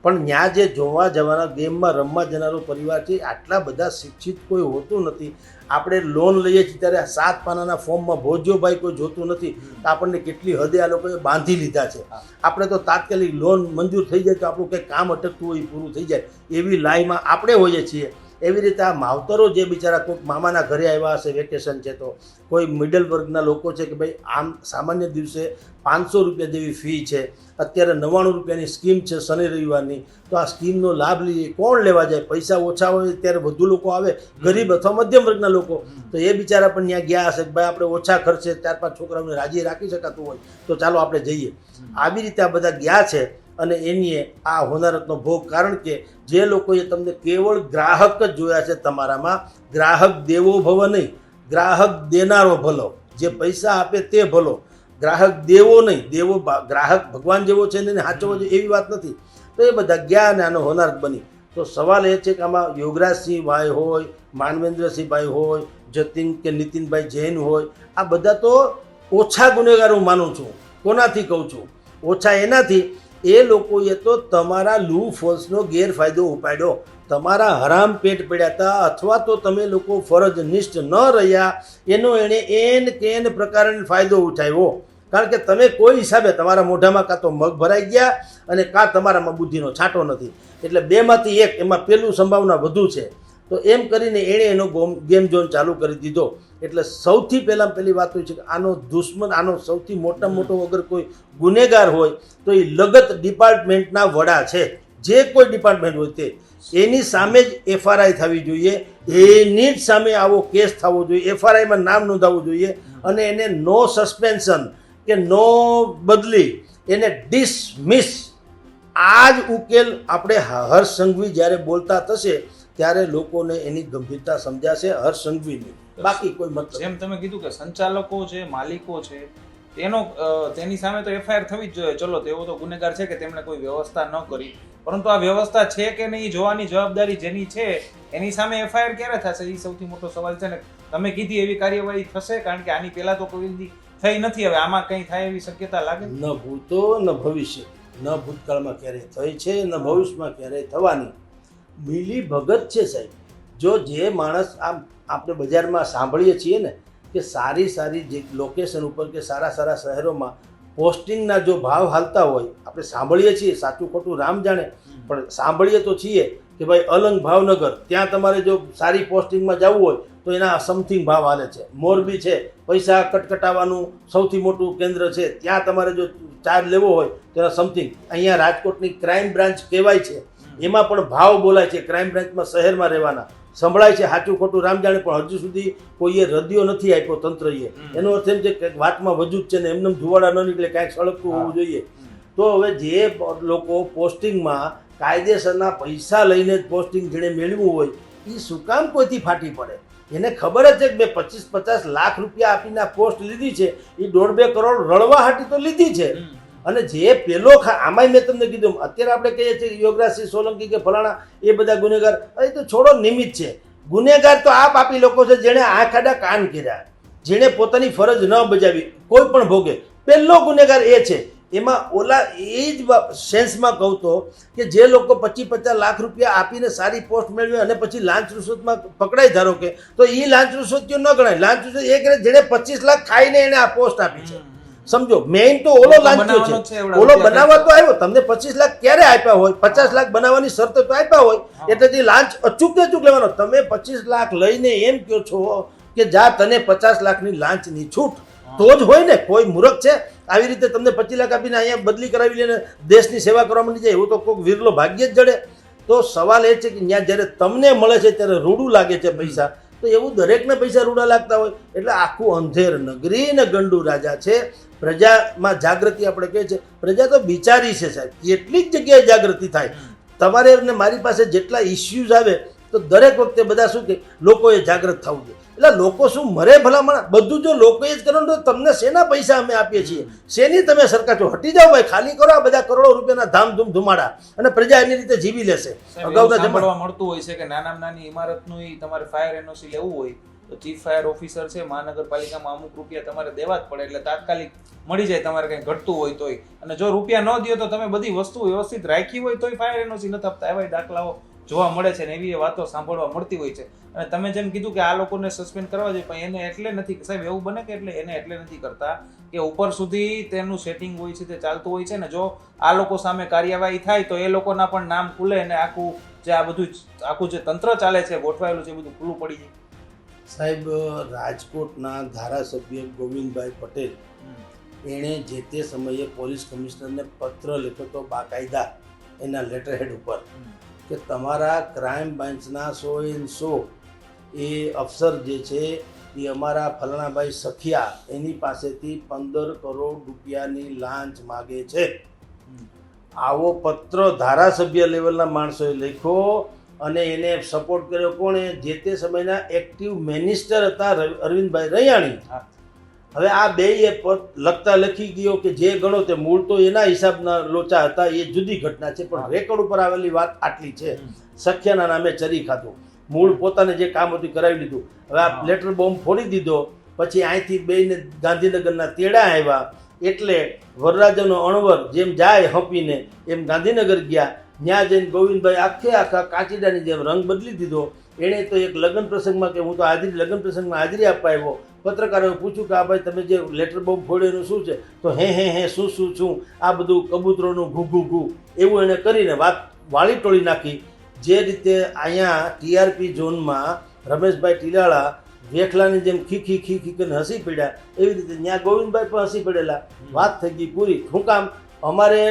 પણ ત્યાં જે જોવા જવાના ગેમમાં રમવા જનારો પરિવાર છે આટલા બધા શિક્ષિત કોઈ હોતું નથી. આપણે લોન લઈએ છીએ ત્યારે 7 પાનાના ફોર્મમાં ભોજ્યો ભાઈ કોઈ જોતું નથી. આપણને કેટલી હદે આ લોકોએ બાંધી લીધા છે. આપણે તો તાત્કાલિક લોન મંજૂર થઈ જાય તો આપણું કંઈ કામ અટકતું હોય એ પૂરું થઈ જાય એવી લાઈમાં આપણે હોઈએ છીએ. એવી રીતે આ માવતરો જે બિચારા કોઈક મામાના ઘરે આવ્યા હશે, વેકેશન છે તો કોઈ મિડલ વર્ગના લોકો છે કે ભાઈ આમ સામાન્ય દિવસે 500 રૂપિયા જેવી ફી છે, અત્યારે 99 રૂપિયાની સ્કીમ છે શનિ રવિવારની, તો આ સ્કીમનો લાભ લઈએ. કોણ લેવા જાય? પૈસા ઓછા હોય ત્યારે વધુ લોકો આવે, ગરીબ અથવા મધ્યમ વર્ગના લોકો, તો એ બિચારા પણ ત્યાં ગયા હશે કે ભાઈ આપણે ઓછા ખર્ચે 4-5 છોકરાઓને રાજી રાખી શકાતું હોય તો ચાલો આપણે જઈએ. આવી રીતે આ બધા ગયા છે અને એની આ હોનારતનો ભોગ. કારણ કે જે લોકોએ તમને કેવળ ગ્રાહક જ જોયા છે તમારામાં, ગ્રાહક દેવો ભવ નહીં, ગ્રાહક દેનારો ભલો. જે પૈસા આપે તે ભલો, ગ્રાહક દેવો નહીં. દેવો ગ્રાહક ભગવાન જેવો છે ને સાચવો છે એવી વાત નથી. તો એ બધા ગયા અને આનો હોનારત બની. તો સવાલ એ છે કે આમાં યોગરાજસિંહ ભાઈ હોય, માનવેન્દ્રસિંહ ભાઈ હોય, જતીન કે નીતિનભાઈ જૈન હોય, આ બધા તો ઓછા ગુનેગાર હું માનું છું. કોનાથી કહું છું ઓછા? એનાથી એ લોકોએ તો તમારા લૂ ફોલ્સનો ગેરફાયદો ઉપાડ્યો, તમારા હરામ પેટ પડ્યા હતા, અથવા તો તમે લોકો ફરજનિષ્ઠ ન રહ્યા એનો એણે એન કેન પ્રકારનો ફાયદો ઉઠાવ્યો. કારણ કે તમે કોઈ હિસાબે તમારા મોઢામાં કાં તો મગ ભરાઈ ગયા અને કાં તમારામાં બુદ્ધિનો છાંટો નથી. એટલે બેમાંથી એક, એમાં પેલું સંભાવના વધુ છે. તો એમ કરીને એણે એનો ગેમ ઝોન ચાલુ કરી દીધો. એટલે સૌથી પહેલી વાત હોય છે કે આનો દુશ્મન, આનો સૌથી મોટામાં મોટો અગર કોઈ ગુનેગાર હોય તો એ લગત ડિપાર્ટમેન્ટના વડા છે. જે કોઈ ડિપાર્ટમેન્ટ હોય તે, એની સામે જ FRI થવી જોઈએ, એની જ સામે આવો કેસ થવો જોઈએ, FRIમાં નામ નોંધાવવું જોઈએ અને એને નો સસ્પેન્શન કે નો બદલી, એને ડિસમિસ. આ જ ઉકેલ આપણે હર્ષ સંઘવી જ્યારે બોલતા થશે ત્યારે લોકોને એની ગંભીરતા સમજાશે, હર્ષ સંઘવીની. બાકી કોઈ મતલબ. જેમ તમે કીધું કે સંચાલકો છે, માલિકો છે, તેની સામે તો FIR થવી જ જોઈએ. ચલો, તેઓ તો ગુનેગાર છે કે તેમણે કોઈ વ્યવસ્થા ન કરી, પરંતુ આ વ્યવસ્થા છે કે નહીં જોવાની જવાબદારી જેની છે એની સામે FIR ક્યારે થશે એ સૌથી મોટો સવાલ છે ને. તમે કીધી એવી કાર્યવાહી થશે? કારણ કે આની પહેલા તો કોઈ થઈ નથી, હવે આમાં કંઈ થાય એવી શક્યતા લાગે? ન ભૂતો ન ભવિષ્ય, ન ભૂતકાળમાં ક્યારેય થઈ છે, ન ભવિષ્યમાં ક્યારેય થવાની. મિલી ભગત છે સાહેબ. જો જે માણસ આમ આપણે બજારમાં સાંભળીએ છીએ ને કે સારી સારી જે લોકેશન ઉપર કે સારા સારા શહેરોમાં પોસ્ટિંગના જો ભાવ હાલતા હોય, આપણે સાંભળીએ છીએ, સાચું ખોટું રામ જાણે, પણ સાંભળીએ તો છીએ કે ભાઈ અલંગ ભાવનગર ત્યાં તમારે જો સારી પોસ્ટિંગમાં જવું હોય તો એના સમથિંગ ભાવ હાલે છે. મોરબી છે, પૈસા કટકટાવાનું સૌથી મોટું કેન્દ્ર છે, ત્યાં તમારે જો ચાર્જ લેવો હોય તો એના સમથિંગ. અહીંયા રાજકોટની ક્રાઇમ બ્રાન્ચ કહેવાય છે, એમાં પણ ભાવ બોલાય છે. ક્રાઇમ બ્રાન્ચમાં શહેરમાં રહેવાના સંભળાય છે, સાચું ખોટું રામ જાણે, પણ હજુ સુધી કોઈએ રદિયો નથી આપ્યો તંત્રએ. એનો અર્થ એમ છે કે વાતમાં વજૂદ છે ને એમને ધુવાડા ન નીકળે, કાંઈક સળગતું હોવું જોઈએ. તો હવે જે લોકો પોસ્ટિંગમાં કાયદેસરના પૈસા લઈને જ પોસ્ટિંગ જેણે મેળવ્યું હોય એ શું કામ કોઈથી ફાટી પડે? એને ખબર જ છે કે મેં 25-50 લાખ રૂપિયા આપીને આ પોસ્ટ લીધી છે, એ 1.5-2 કરોડ રળવા હાટી તો લીધી છે. અને જે પેલો આમાંય મેં તમને કીધું, અત્યારે આપણે કહીએ છીએ યોગરાજસિંહ સોલંકી કે ફલાણા એ બધા ગુનેગાર, એ તો છોડો નિમિત્ત છે. ગુનેગાર તો આ પાપી લોકો છે જેણે આંખ આડા કાન કર્યા, જેણે પોતાની ફરજ ન બજાવી, કોઈ પણ ભોગે. પહેલો ગુનેગાર એ છે. એમાં ઓલા એ જ સેન્સમાં કહું તો કે જે લોકો 25-50 લાખ રૂપિયા આપીને સારી પોસ્ટ મેળવે અને પછી લાંચ રૂશ્વતમાં પકડાય, ધારો કે, તો એ લાંચ રૂશ્વતીઓ ન ગણાય. લાંચ રૂશ્વત એ કરે જેણે 25 લાખ ખાઈને એને આ પોસ્ટ આપી છે. સમજો, મેઇન તો ઓલો લાંચ્યો છે. ઓલો બનાવવા તો આવ્યો, તમને 25 લાખ ક્યારે આપ્યા હોય? 50 લાખ બનાવવાની શરત તો આપ્યા હોય, એટલે તે લાંચ અચૂક લેવાનો. તમે 25 લાખ લઈને એમ કહો છો કે જા તને 50 લાખની લાંચની છૂટ, તો જ હોય ને. કોઈ મૂર્ખ છે આવી રીતે તમને 25 લાખ આપીને અહીંયા બદલી કરાવી લઈને દેશની સેવા કરવા માંડી જાય? એવું તો કોઈ વિરલો ભાગ્ય જ જડે. તો સવાલ એ છે કે ત્યાં જ્યારે તમને મળે છે ત્યારે રૂડું લાગે છે પૈસા, તો એવું દરેકને પૈસા રૂડા લાગતા હોય. એટલે આખું અંધેર નગરી ને ગંડુ રાજા છે. પ્રજામાં જાગૃતિ આપણે કહીએ છીએ, પ્રજા તો બિચારી છે સાહેબ. કેટલીક જગ્યાએ જાગૃતિ થાય. તમારે ને મારી પાસે જેટલા ઇસ્યુઝ આવે તો દરેક વખતે બધા શું કે લોકોએ જાગૃત થવું જોઈએ. એટલે લોકો શું મરે ભલામણ? બધું જો લોકોએ જ કરો તો તમને શેના પૈસા અમે આપીએ છીએ? શેની તમે સરકાર છો? હટી જાઓ ભાઈ, ખાલી કરો આ બધા કરોડો રૂપિયાના ધામધૂમ ધુમાડા, અને પ્રજા એની રીતે જીવી લેશે. અગાઉના જમાનામાં મળતું હોય છે કે નાની ઇમારતનું તમારે ફાયર એનઓસી લેવું હોય તો ચીફ ફાયર ઓફિસર છે મહાનગરપાલિકામાં, અમુક રૂપિયા તમારે દેવા જ પડે, એટલે તાત્કાલિક મળી જાય તમારે કંઈ ઘટતું હોય તોય. અને જો રૂપિયા ન દો તો તમે બધી વસ્તુ વ્યવસ્થિત રાખી હોય તોય ફાયર એનઓસી નથી આપતા. એવા દાખલાઓ જોવા મળે છે ને એવી વાતો સાંભળવા મળતી હોય છે. અને તમે જેમ કીધું કે આ લોકોને સસ્પેન્ડ કરવા જોઈએ, પણ એને એટલે નથી સાહેબ, એવું બને કે એને એટલે નથી કરતા કે ઉપર સુધી તેનું સેટિંગ હોય છે, તે ચાલતું હોય છે ને. જો આ લોકો સામે કાર્યવાહી થાય તો એ લોકોના પણ નામ ખુલે અને આખું જે આ બધું આખું જે તંત્ર ચાલે છે, ગોઠવાયેલું છે, બધું ખુલ્લું પડી જાય. સાહેબ, રાજકોટના ધારાસભ્ય ગોવિંદભાઈ પટેલ એણે જે તે સમયે પોલીસ કમિશનરને પત્ર લખ્યો હતો બાકાયદા એના લેટરહેડ ઉપર કે તમારા ક્રાઇમ બ્રાન્ચના 100 એ અફસર જે છે એ અમારા ફલાણાભાઈ સખિયા એની પાસેથી 15 કરોડ રૂપિયાની લાંચ માગે છે. આવો પત્ર ધારાસભ્ય લેવલના માણસોએ લખ્યો અને એને સપોર્ટ કર્યો. કોણે? જે તે સમયના એક્ટિવ મિનિસ્ટર હતા અરવિંદભાઈ રૈયાણી. હવે આ બેય લખતા લખી ગયો કે જે ગણો તે મૂળ તો એના હિસાબના લોચા હતા, એ જુદી ઘટના છે, પણ રેકોર્ડ ઉપર આવેલી વાત આટલી છે. સખ્યાના નામે ચરી ખાધું, મૂળ પોતાને જે કામ હતું કરાવી લીધું. હવે આ લેટર બોમ્બ ફોડી દીધો, પછી અહીંથી બેયને ગાંધીનગરના તેડા આવ્યા, એટલે વરરાજાનો અણવર જેમ જાય હંપીને એમ ગાંધીનગર ગયા. ત્યાં જઈને ગોવિંદભાઈ આખા કાચીડાની જેમ રંગ બદલી દીધો. એણે તો એક લગ્ન પ્રસંગમાં કે હું તો લગ્ન પ્રસંગમાં હાજરી આપવા આવ્યો, પત્રકારોએ પૂછ્યું કે આ ભાઈ તમે જે લેટર બોમ્બ ફોડ્યો એનું શું છે? તો હે શું આ બધું કબૂતરોનું ઘૂ એવું એણે કરીને વાત વાળી ટોળી નાખી. જે રીતે અહીંયા ટીઆરપી ઝોનમાં રમેશભાઈ ટીલાળા વેખલાની જેમ ખી કરીને હસી પડ્યા, એવી રીતે ત્યાં ગોવિંદભાઈ પણ હસી પડેલા. વાત થઈ ગઈ પૂરી. શું કામ? અમારે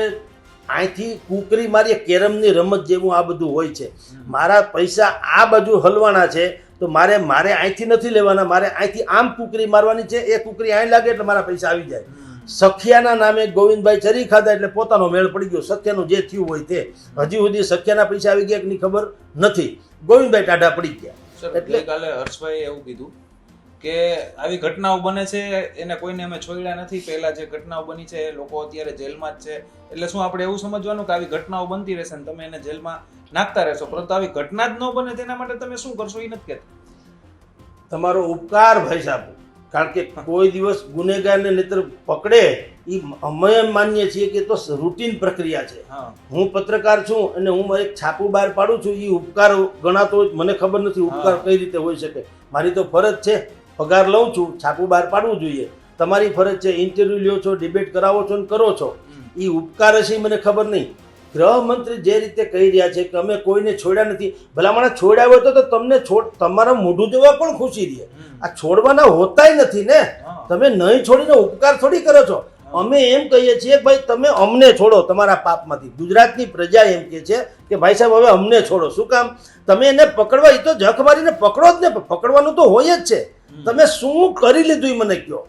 અહીંથી કુકરી મારીએ, કેરમની રમત જેવું આ બધું હોય છે. મારા પૈસા આ બાજુ હલવાના છે તો મારે અહીંથી નથી લેવાના, મારે અહીંથી આમ કુકરી મારવાની છે. એ કુકરી અહીં લાગે એટલે મારા પૈસા આવી જાય. સખિયાના નામે ગોવિંદભાઈ ચરી ખાધા એટલે પોતાનો મેળ પડી ગયો. સખ્યાનું જે થયું હોય તે. હજી સુધી સખ્યાના પૈસા આવી ગયા કે નહીં ખબર નથી, ગોવિંદભાઈ ટાઢા પડી ગયા. એટલે કાલે હર્ષભાઈ એવું કીધું કે આવી ઘટનાઓ બને છે, એને કોઈને અમે છોડ્યા નથી. પહેલા જે ઘટનાઓ બની છે એ લોકો અત્યારે જેલમાં જ છે. એટલે શું આપણે એવું સમજવાનું કે આવી ઘટનાઓ બનતી રહેશે ને તમે એને જેલમાં નાખતા રહેશો, પરંતુ આવી ઘટના જ ન બને તેના માટે તમે શું કરશો એ નથી કહેતા. તમારો ઉપકાર ભાઈ સાહેબ, કારણ કે કોઈ દિવસ ગુનેગારને નહીતર પકડે એ અમે માનીએ છીએ કે તો રૂટીન પ્રક્રિયા છે. હું પત્રકાર છું અને હું એક છાપું બહાર પાડું છું, એ ઉપકાર ગણાતો મને ખબર નથી ઉપકાર કઈ રીતે હોઈ શકે. મારી તો ફરજ છે, પગાર લઉં છું, છાપું બહાર પાડવું જોઈએ. તમારી ફરજ છે, ઇન્ટરવ્યુ લ્યો છો, ડિબેટ કરાવો છો ને કરો છો, એ ઉપકાર હશે મને ખબર નહીં. ગૃહમંત્રી જે રીતે કહી રહ્યા છે કે અમે કોઈને છોડ્યા નથી, ભલામણ છોડ્યા હોય તો તમને તમારા મોઢું જોવા પણ ખુશી રહે. આ છોડવાના હોતાય નથી ને, તમે નહીં છોડીને ઉપકાર થોડી કરો છો. અમે એમ કહીએ છીએ ભાઈ તમે અમને છોડો તમારા પાપમાંથી. ગુજરાતની પ્રજા એમ કહે છે કે ભાઈ સાહેબ હવે અમને છોડો. શું કામ? તમે એને પકડવા, એ તો જખ મારીને પકડો જ ને, પકડવાનું તો હોય જ છે. તમે શું કરી લીધું એ મને કહો.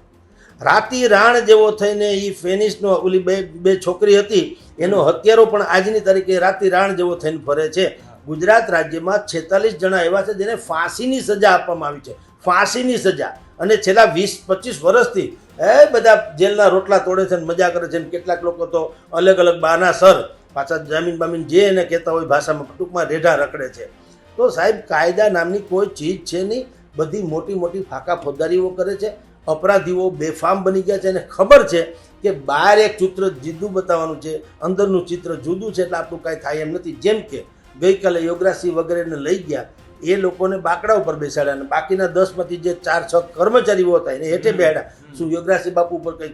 રાતી રાણ જેવો થઈને એ ફેનિસનો ઓલી બે છોકરી હતી એનો હત્યારો પણ આજની તારીખે રાતી રાણ જેવો થઈને ફરે છે. ગુજરાત રાજ્યમાં 46 જણા એવા છે જેને ફાંસીની સજા આપવામાં આવી છે, ફાંસીની સજા. અને છેલ્લા 20-25 વર્ષથી એ બધા જેલના રોટલા તોડે છે ને મજા કરે છે. કેટલાક લોકો તો અલગ અલગ બાના સર પાછા જામીન બામીન જે એને કહેતા હોય ભાષામાં ટૂંકમાં રેઢા રખડે છે. તો સાહેબ કાયદા નામની કોઈ ચીજ છે નહીં. બધી મોટી મોટી ફાંકા ફોજદારીઓ કરે છે. અપરાધીઓ બેફામ બની ગયા છે અને ખબર છે કે બહાર એક ચિત્ર જીદું બતાવવાનું છે, અંદરનું ચિત્ર જુદું છે, એટલે આપણું કાંઈ થાય એમ નથી. જેમ કે ગઈકાલે યોગરાજસિંહ વગેરેને લઈ ગયા, એ લોકોને બાકડા ઉપર બેસાડ્યા અને બાકીના 10માંથી જે 4-6 કર્મચારીઓ હતા એને હેઠે બેહાડ્યા. શું યોગરાજસિંહ બાપુ ઉપર કંઈ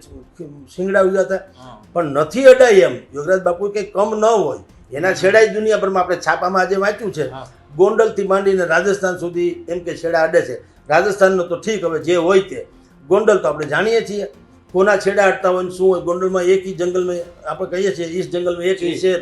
શિંગડાવ્યા હતા? પણ નથી અડાય એમ. યોગરાજ બાપુ કંઈ કમ ન હોય, એના છેડાઈ દુનિયાભરમાં આપણે છાપામાં આજે વાંચ્યું છે. ગોંડલથી માંડીને રાજસ્થાન સુધી એમ કે છેડા અડે છે. રાજસ્થાનનો તો ઠીક, હવે જે હોય તે. ગોંડલ તો આપણે જાણીએ છીએ કોના છેડા અડતા હોય શું હોય. ગોંડલમાં એક ही જંગલમાં આપણે કહીએ છીએ ઈસ જંગલમાં એક ही શેર.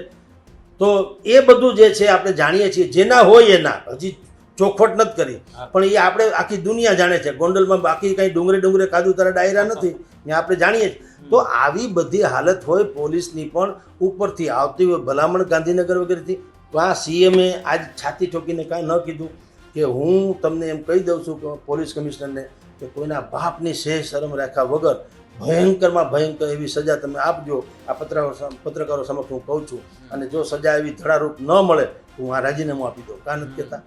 તો એ બધું જે છે આપણે જાણીએ છીએ. જેના હોય એના, હજી ચોખવટ નથી કરી, પણ એ આપણે આખી દુનિયા જાણે છે. ગોંડલમાં બાકી કંઈ ડુંગરે કાદુ તારા ડાયરા નથી, ને આપણે જાણીએ છીએ. તો આવી બધી હાલત હોય પોલીસની પણ ઉપરથી આવતી હોય ભલામણ ગાંધીનગર વગેરેથી. તો આ સીએમએ આજ છાતી ઠોકીને કાંઈ ન કીધું કે હું તમને એમ કહી દઉં છું કે પોલીસ કમિશનરને કે કોઈના બાપની સેહ શરમ રાખ્યા વગર ભયંકરમાં ભયંકર એવી સજા તમે આપજો. આ પત્રકારો સમક્ષ હું કહું છું. અને જો સજા એવી ધડારૂપ ન મળે તો હું આ રાજીનામું આપી દઉં. કાં નથી કહેતા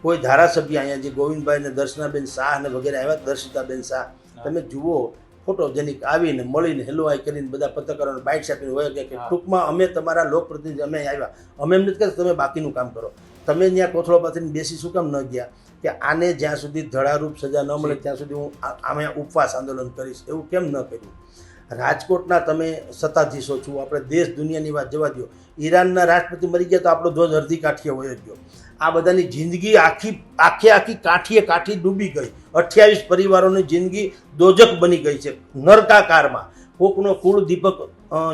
કોઈ ધારાસભ્ય અહીંયા જે ગોવિંદભાઈ ને દર્શનાબેન શાહ ને વગેરે આવ્યા, દર્શિતાબેન શાહ, તમે જુઓ ફોટોજેનિક આવીને મળીને હેલોઆઈ કરીને બધા પત્રકારોને બાઇટ આપીને હોય કે ટૂંકમાં અમે તમારા લોકપ્રતિનિધિ અમે આવ્યા, અમે એમ નથી કહેતા તમે બાકીનું કામ કરો. તમે ત્યાં કોથળો પાથરીને બેસી શું કામ ન ગયા કે આને જ્યાં સુધી ધડારૂપ સજા ન મળે ત્યાં સુધી હું આમે ઉપવાસ આંદોલન કરીશ? એવું કેમ ન કર્યું? રાજકોટના તમે સત્તાધીશો છો, આપણે દેશ દુનિયાની વાત જવા દો. ઈરાનના રાષ્ટ્રપતિ મરી ગયા તો આપણો ધ્વજ અડધી કાઠીએ વયો ગયો. આ બધાની જિંદગી આખી કાઠી ડૂબી ગઈ. 28 પરિવારોની જિંદગી દોજક બની ગઈ છે, નરકાકારમાં. કોકનો કુળ દીપક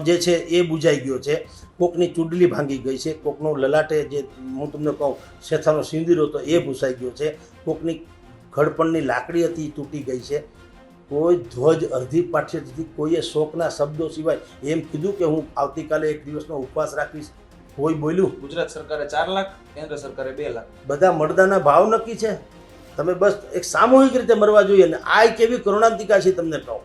જે છે એ બુજાઈ ગયો છે, કોકની ચૂડલી ભાંગી ગઈ છે, કોકનો લલાટે જે હું તમને કહું શેથાનો સિંદૂર હતો એ ભૂસાઈ ગયો છે, કોકની ઘડપણની લાકડી હતી એ તૂટી ગઈ છે. કોઈ ધ્વજ અડધી પાઠ્યથી કોઈએ શોકના શબ્દો સિવાય એમ કીધું કે હું આવતીકાલે એક દિવસનો ઉપવાસ રાખીશ? કોઈ બોલ્યું? ગુજરાત સરકારે 4 લાખ, કેન્દ્ર સરકારે 2 લાખ. બધા મરદાના ભાવ નક્કી છે. તમે બસ એક સામૂહિક રીતે મરવા જોઈએ. ને આ કેવી કરુણાંતિકા છે તમને કહું.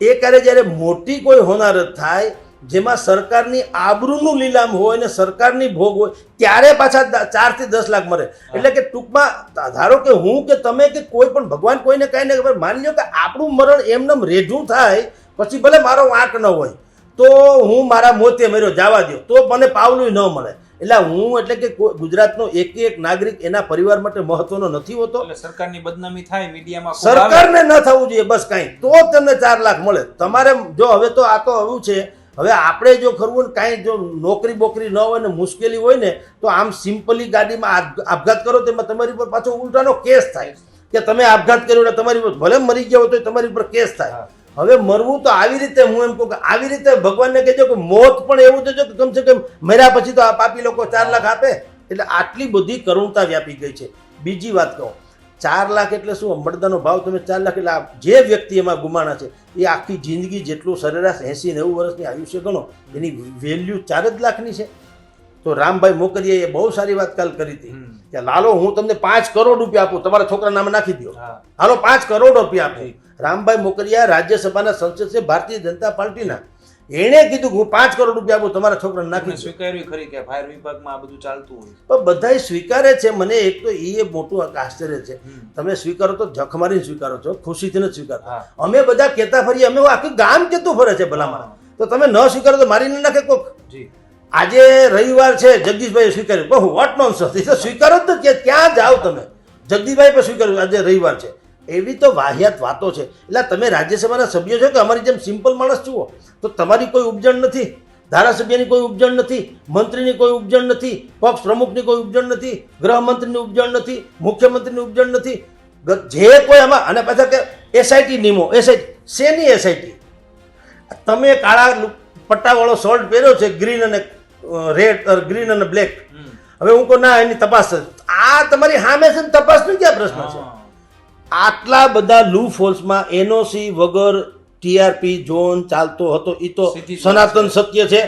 એ ક્યારે જ્યારે મોટી કોઈ હોનારત થાય જેમાં સરકારની આબરૂનું લીલામ હોય ને સરકારની ભોગ હોય ત્યારે પાછા 4 થી 10 લાખ મરે. એટલે કે ટૂંકમાં ધારો કે હું કે તમે કે કોઈ પણ ભગવાન કોઈને કાંઈ નહીં ખબર, માની લો કે આપણું મરણ એમનેમ રેઢું થાય પછી ભલે મારો વાંક ન હોય તો હું મારા મોતે મર્યો જવા દો તો મને પાવલું ન મળે. એટલે હું એટલે કે ગુજરાતનો એક નાગરિક એના પરિવાર માટે મહત્વનો નથી હોતો. એટલે સરકારની બદનામી થાય મીડિયામાં, સરકારને ન થવું જોઈએ બસ કાંઈ, તો તમને 4 લાખ મળે. તમારે જો હવે તો આ તો એવું છે, હવે આપણે જો ખરવું ને કાંઈ જો નોકરી બોકરી ન હોય ને મુશ્કેલી હોય ને તો આમ સિમ્પલી ગાડીમાં આપઘાત કરો તેમાં તમારી પર પાછો ઉલટાનો કેસ થાય કે તમે આપઘાત કર્યો એટલે તમારી પર ભલે મરી ગયા હોય તો તમારી પર કેસ થાય. હવે મરવું તો આવી રીતે, હું એમ કહું કે આવી રીતે ભગવાનને કહેજો કે મોત પણ એવું દેજો કે કમસે કમ મર્યા પછી તો આ પાપી લોકો 4 લાખ આપે. એટલે આટલી બધી કરુણતા વ્યાપી ગઈ છે. બીજી વાત કહું, 4 લાખ એટલે શું? મરદાનો ભાવ તમે 4 લાખ એટલે જે વ્યક્તિ એમાં ગુમાણા છે એ આખી જિંદગી જેટલું સરેરાશ 80-90 વર્ષની આયુષ્ય ગણો એની વેલ્યુ 4 જ લાખની છે. તો રામભાઈ મોકરિયાએ બહુ સારી વાત કાલ કરી હતી કે લાલો હું તમને 5 કરોડ રૂપિયા આપું, તમારા છોકરા નામે નાખી દો, હાલો 5 કરોડ રૂપિયા આપું. રામભાઈ મોકરિયા રાજ્યસભાના સંસદ છે ભારતીય જનતા પાર્ટીના. એણે કીધું કે હું 5 કરોડ રૂપિયા આપું, તમારા છોકરાને નાખી દો. સ્વીકાર્યું ખરી કે ફાયર વિભાગમાં આ બધું ચાલતું હોય? પણ બધાય સ્વીકારે છે. મને એક તો એ મોટું આશ્ચર્ય છે. તમે સ્વીકારો તો જખ મારીને સ્વીકારો છો, ખુશીથી નથી સ્વીકારતા. અમે બધા કહેતા ફરીએ, અમે આખું ગામ કહેતું ફરે છે ભલામાં. તો તમે ન સ્વીકારો તો મારીને નાખે કોક. આજે રવિવાર છે, જગદીશભાઈ સ્વીકાર્યું, બહુ વોટ નોનસેન્સ. એ તો સ્વીકારો જ નથી, ક્યાં જાઓ તમે? જગદીશભાઈ પણ સ્વીકાર્યું આજે રવિવાર છે. એવી તો વાહિયાત વાતો છે. એટલે તમે રાજ્યસભાના સભ્યો છો કે અમારી જેમ સિમ્પલ માણસ જુઓ તો તમારી કોઈ ઉપજણ નથી. ધારાસભ્યની કોઈ ઉપજણ નથી, મંત્રીની કોઈ ઉપજણ નથી, પક્ષ પ્રમુખની કોઈ ઉપજણ નથી, ગૃહમંત્રીની ઉપજણ નથી, મુખ્યમંત્રીની ઉપજણ નથી. જે કોઈ આમાં અને પાછા કે એસઆઈટી નિમો, એસઆઈટી શેની એસઆઈટી? તમે કાળા પટ્ટાવાળો શર્ટ પહેર્યો છે, ગ્રીન અને રેડ, ગ્રીન અને બ્લેક. હવે હું કહું ના એની તપાસ છે. આ તમારી સામે છે ને તપાસનો ક્યાં પ્રશ્ન છે? આટલા બધા લૂપ હોલ્સમાં એનઓસી વગર ટીઆરપી ઝોન ચાલતો હતો એ તો સનાતન સત્ય છે.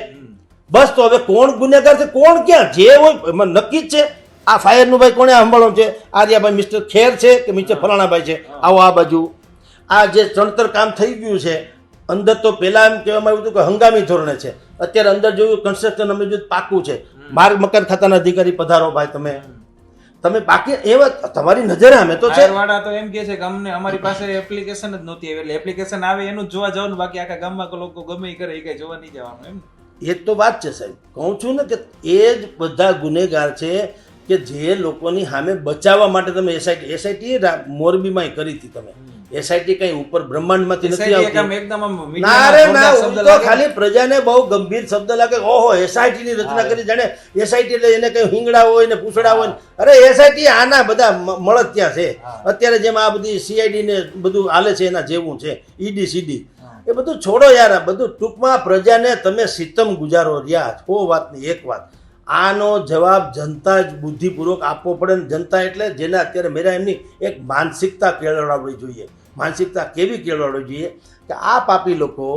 બસ તો હવે કોણ ગુનેગાર છે, કોણ ક્યાં, જે હોય એમાં નક્કી જ છે. આ ફાયરનું ભાઈ કોણે સાંભળવું છે? આર્યાભાઈ મિસ્ટર ખેર છે કે મિસ્ટર ફલાણાભાઈ છે? આવો આ બાજુ આ જે ચણતર કામ થઈ ગયું છે અંદર, તો પહેલા એમ કહેવામાં આવ્યું હતું કે હંગામી ધોરણે છે. અત્યારે અંદર જોયું કન્સ્ટ્રક્શન અમે જોયું પાકું છે. માર્ગ મકાન ખાતાના અધિકારી પધારો ભાઈ, તમે બાકી એવા તમારી નજરે અમે તો છે. વાળા તો એમ કે છે કે અમને અમારી પાસે એપ્લિકેશન જ નહોતી આવી, એટલે એપ્લિકેશન આવે એનું જ જોવા જવાનું, બાકી આખા ગામમાં લોકો ગમે એ કરે એ કઈ જોવા નહીં જવાનું. એમ એ તો વાત છે સાહેબ, કહું છું ને કે એ જ બધા ગુનેગાર છે કે જે લોકોની સામે બચાવવા માટે તમે એસઆઈટી મોરબીમાં કરી હતી. તમે એસઆઈટી કઈ ઉપર બ્રહ્માંડમાંથી નથી આવતી. ના રે ના, તો ખાલી પ્રજાને બહુ ગંભીર શબ્દ લાગે. ઓહો, એસઆઈટી ની રચના કરી, જાણે એસઆઈટી એટલે એને કઈ હિંગડા હોય ને પૂછડા હોય. અરે એસઆઈટી આના બધા મળત ત્યાં છે અત્યારે, જેમ આ બધી સીઆઈડી ને બધું હાલે છે એના જેવું છે. ઈડી સીડી એ બધું છોડો યાર. આ બધું ટૂંકમાં પ્રજાને તમે સિતમ ગુજારો રહ્યા છો. વાતની એક વાત, આનો જવાબ જનતા જ બુદ્ધિપૂર્વક આપવો પડે ને. જનતા એટલે જેને અત્યારે મેરા એમની એક માનસિકતા કેળવડાવવી જોઈએ. માનસિકતા કેવી કેળવડાવવી જોઈએ કે આ પાપી લોકો,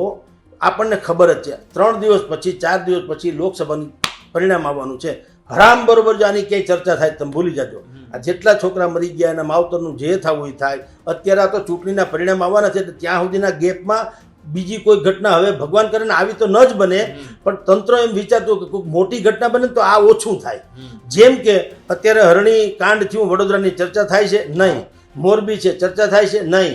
આપણને ખબર જ છે 3 દિવસ પછી 4 દિવસ પછી લોકસભાનું પરિણામ આવવાનું છે. હરામ બરોબર જો આની ક્યાંય ચર્ચા થાય તમે ભૂલી જાજો. આ જેટલા છોકરા મરી ગયા એના માવતરનું જે થવું એ થાય. અત્યારે આ તો ચૂંટણીના પરિણામ આવવાના છે, ત્યાં સુધીના ગેપમાં બીજી કોઈ ઘટના હવે ભગવાન કરે ને આવી તો ન જ બને, પણ તંત્ર એમ વિચારતું કે કોઈ મોટી ઘટના બને તો આ ઓછું થાય. જેમ કે અત્યારે હરણી કાંડ થયું, વડોદરાની ચર્ચા થાય છે નહીં, મોરબી છે ચર્ચા થાય છે નહીં,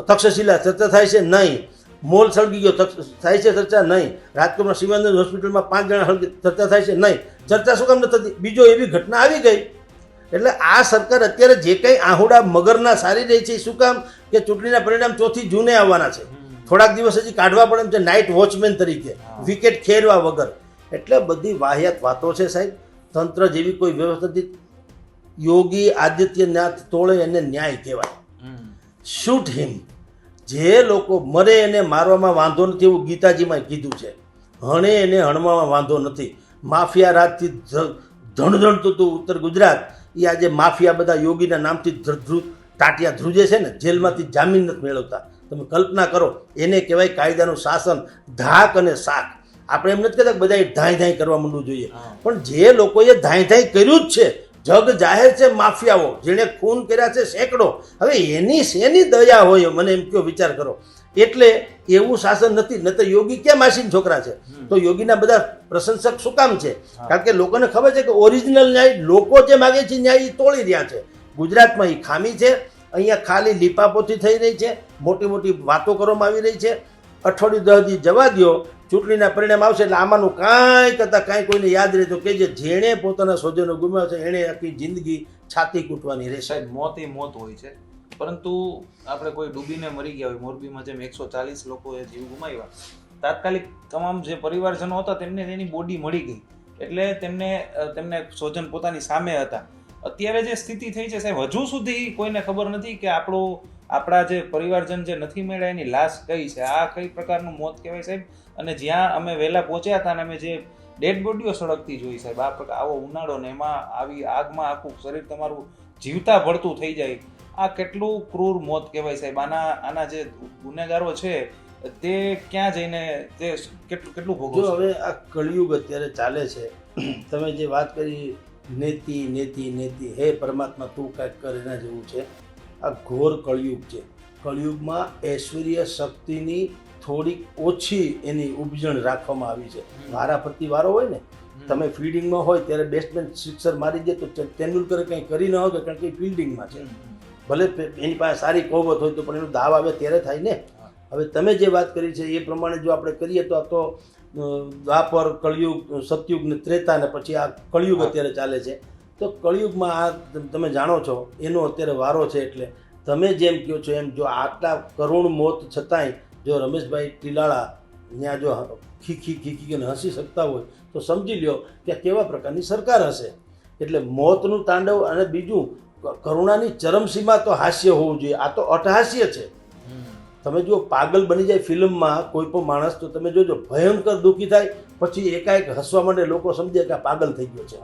તક્ષશિલા ચર્ચા થાય છે નહીં, મોલ સળગી ગયો થાય છે ચર્ચા નહીં, રાજકોટમાં શિવાનંદ હોસ્પિટલમાં 5 જણા સળગી ચર્ચા થાય છે નહીં. ચર્ચા શું કામ નથી થતી? બીજો એવી ઘટના આવી ગઈ. એટલે આ સરકાર અત્યારે જે કંઈ આહુડા મગરના સારી રહી છે શું કામ? કે ચૂંટણીના પરિણામ 4 જૂને આવવાના છે. થોડાક દિવસ હજી કાઢવા પડે એમ છે નાઇટ વોચમેન તરીકે, વિકેટ ખેરવા વગર. એટલે બધી વાહિયાત વાતો છે સાહેબ. તંત્ર જેવી કોઈ વ્યવસ્થા નથી. યોગી આદિત્યનાથ તોળે એને ન્યાય કહેવાય. શૂટ હિમ. જે લોકો મરે એને મારવામાં વાંધો નથી એવું ગીતાજીમાં કીધું છે. હણે એને હણવામાં વાંધો નથી. માફિયા રાજથી ધણધણતું હતું ઉત્તર ગુજરાત, એ આજે માફિયા બધા યોગીના નામથી ટાટિયા ધ્રુજે છે ને, જેલમાંથી જામીન નથી મેળવતા. તમે કલ્પના કરો, એને કહેવાય કાયદાનું શાસન, ધાક અને શાક. આપણે એમ નથી કહેતા કે બધા ધાઈ ધાઈ કરવા માંડવું જોઈએ, પણ જે લોકોએ ધાઈ ધાઈ કર્યું જ છે, જગ જાહેર છે માફિયાઓ જેણે ખૂન કર્યા છે સેંકડો, હવે એની શેની દયા હોય મને એમ કયો વિચાર કરો. એટલે એવું શાસન નથી. ન તો યોગી ક્યાં માસીન છોકરા છે? તો યોગીના બધા પ્રશંસક શું કામ છે? કારણ કે લોકોને ખબર છે કે ઓરિજિનલ ન્યાય લોકો જે માગે છે ન્યાય એ તોડી રહ્યા છે. ગુજરાતમાં એ ખામી છે. અહીંયા ખાલી લીપાપોથી થઈ રહી છે, મોટી મોટી વાતો કરવામાં આવી રહી છે. અઠવાડિયું 10 દી જવા દો, ચૂંટણીના પરિણામ આવશે એટલે આમાંનું કાંઈ કરતાં કાંઈ કોઈને યાદ રહે તો કે જેણે પોતાના સ્વજનો ગુમાવ્યા છે એણે આખી જિંદગી છાતી કૂટવાની રહેશે. મોત એ મોત હોય છે, પરંતુ આપણે કોઈ ડૂબીને મરી ગયા હોય, મોરબીમાં જેમ 140 લોકોએ જીવ ગુમાવ્યા, તાત્કાલિક તમામ જે પરિવારજનો હતા તેમને એની બોડી મળી ગઈ, એટલે તેમને સ્વજન પોતાની સામે હતા. અત્યારે જે સ્થિતિ થઈ છે સાહેબ, હજુ સુધી કોઈને ખબર નથી કે આપણા જે પરિવારજન જે નથી મળ્યા એની લાશ કઈ છે. આ કઈ પ્રકારનું મોત કહેવાય સાહેબ? અને જ્યાં અમે વહેલા પહોંચ્યા હતા અને અમે જે ડેડ બોડીઓ સળગતી જોઈ સાહેબ, આવો ઉનાળો ને એમાં આવી આગમાં આખું શરીર તમારું જીવતા ભળતું થઈ જાય, આ કેટલું ક્રૂર મોત કહેવાય સાહેબ. આના જે ગુનેગારો છે તે ક્યાં જઈને તે કેટલું ભોગવશે? જો હવે આ કળિયુગ અત્યારે ચાલે છે, તમે જે વાત કરી નેતિ નેતિ નેતિ, હે પરમાત્મા તું કાંઈક કર, એના જેવું છે. આ ઘોર કળિયુગ છે. કળિયુગમાં ઐશ્વર્ય શક્તિની થોડીક ઓછી એની ઉપજણ રાખવામાં આવી છે. વારાફરતી વારો હોય ને, તમે ફિલ્ડિંગમાં હોય ત્યારે બેટ્સમેન સિક્સર મારી દે તો તેંડુલકરે કંઈ કરી ન હોય કારણ કે ફિલ્ડિંગમાં છે. ભલે એની પાસે સારી કોવત હોય તો પણ એનું દાવ આવે ત્યારે થાય ને. હવે તમે જે વાત કરી છે એ પ્રમાણે જો આપણે કરીએ તો આ તો દ્વાપર, કળિયુગ, સતયુગ ને ત્રેતા ને પછી આ કળિયુગ અત્યારે ચાલે છે. તો કળિયુગમાં આ તમે જાણો છો એનો અત્યારે વારો છે. એટલે તમે જેમ કહો છો એમ જો આટલા કરુણ મોત છતાંય જો રમેશભાઈ ટીલાળા ત્યાં જો ખીખીને હસી શકતા હોય તો સમજી લ્યો કે કેવા પ્રકારની સરકાર હશે. એટલે મોતનું તાંડવ અને બીજું કરુણાની ચરમસીમા તો હાસ્ય હોવું જોઈએ. આ તો અટહાસ્ય છે. તમે જો પાગલ બની જાય ફિલ્મમાં કોઈ પણ માણસ તો તમે જોજો ભયંકર દુઃખી થાય પછી એકાએક હસવા માંડે, લોકો સમજે કે આ પાગલ થઈ ગયો છે.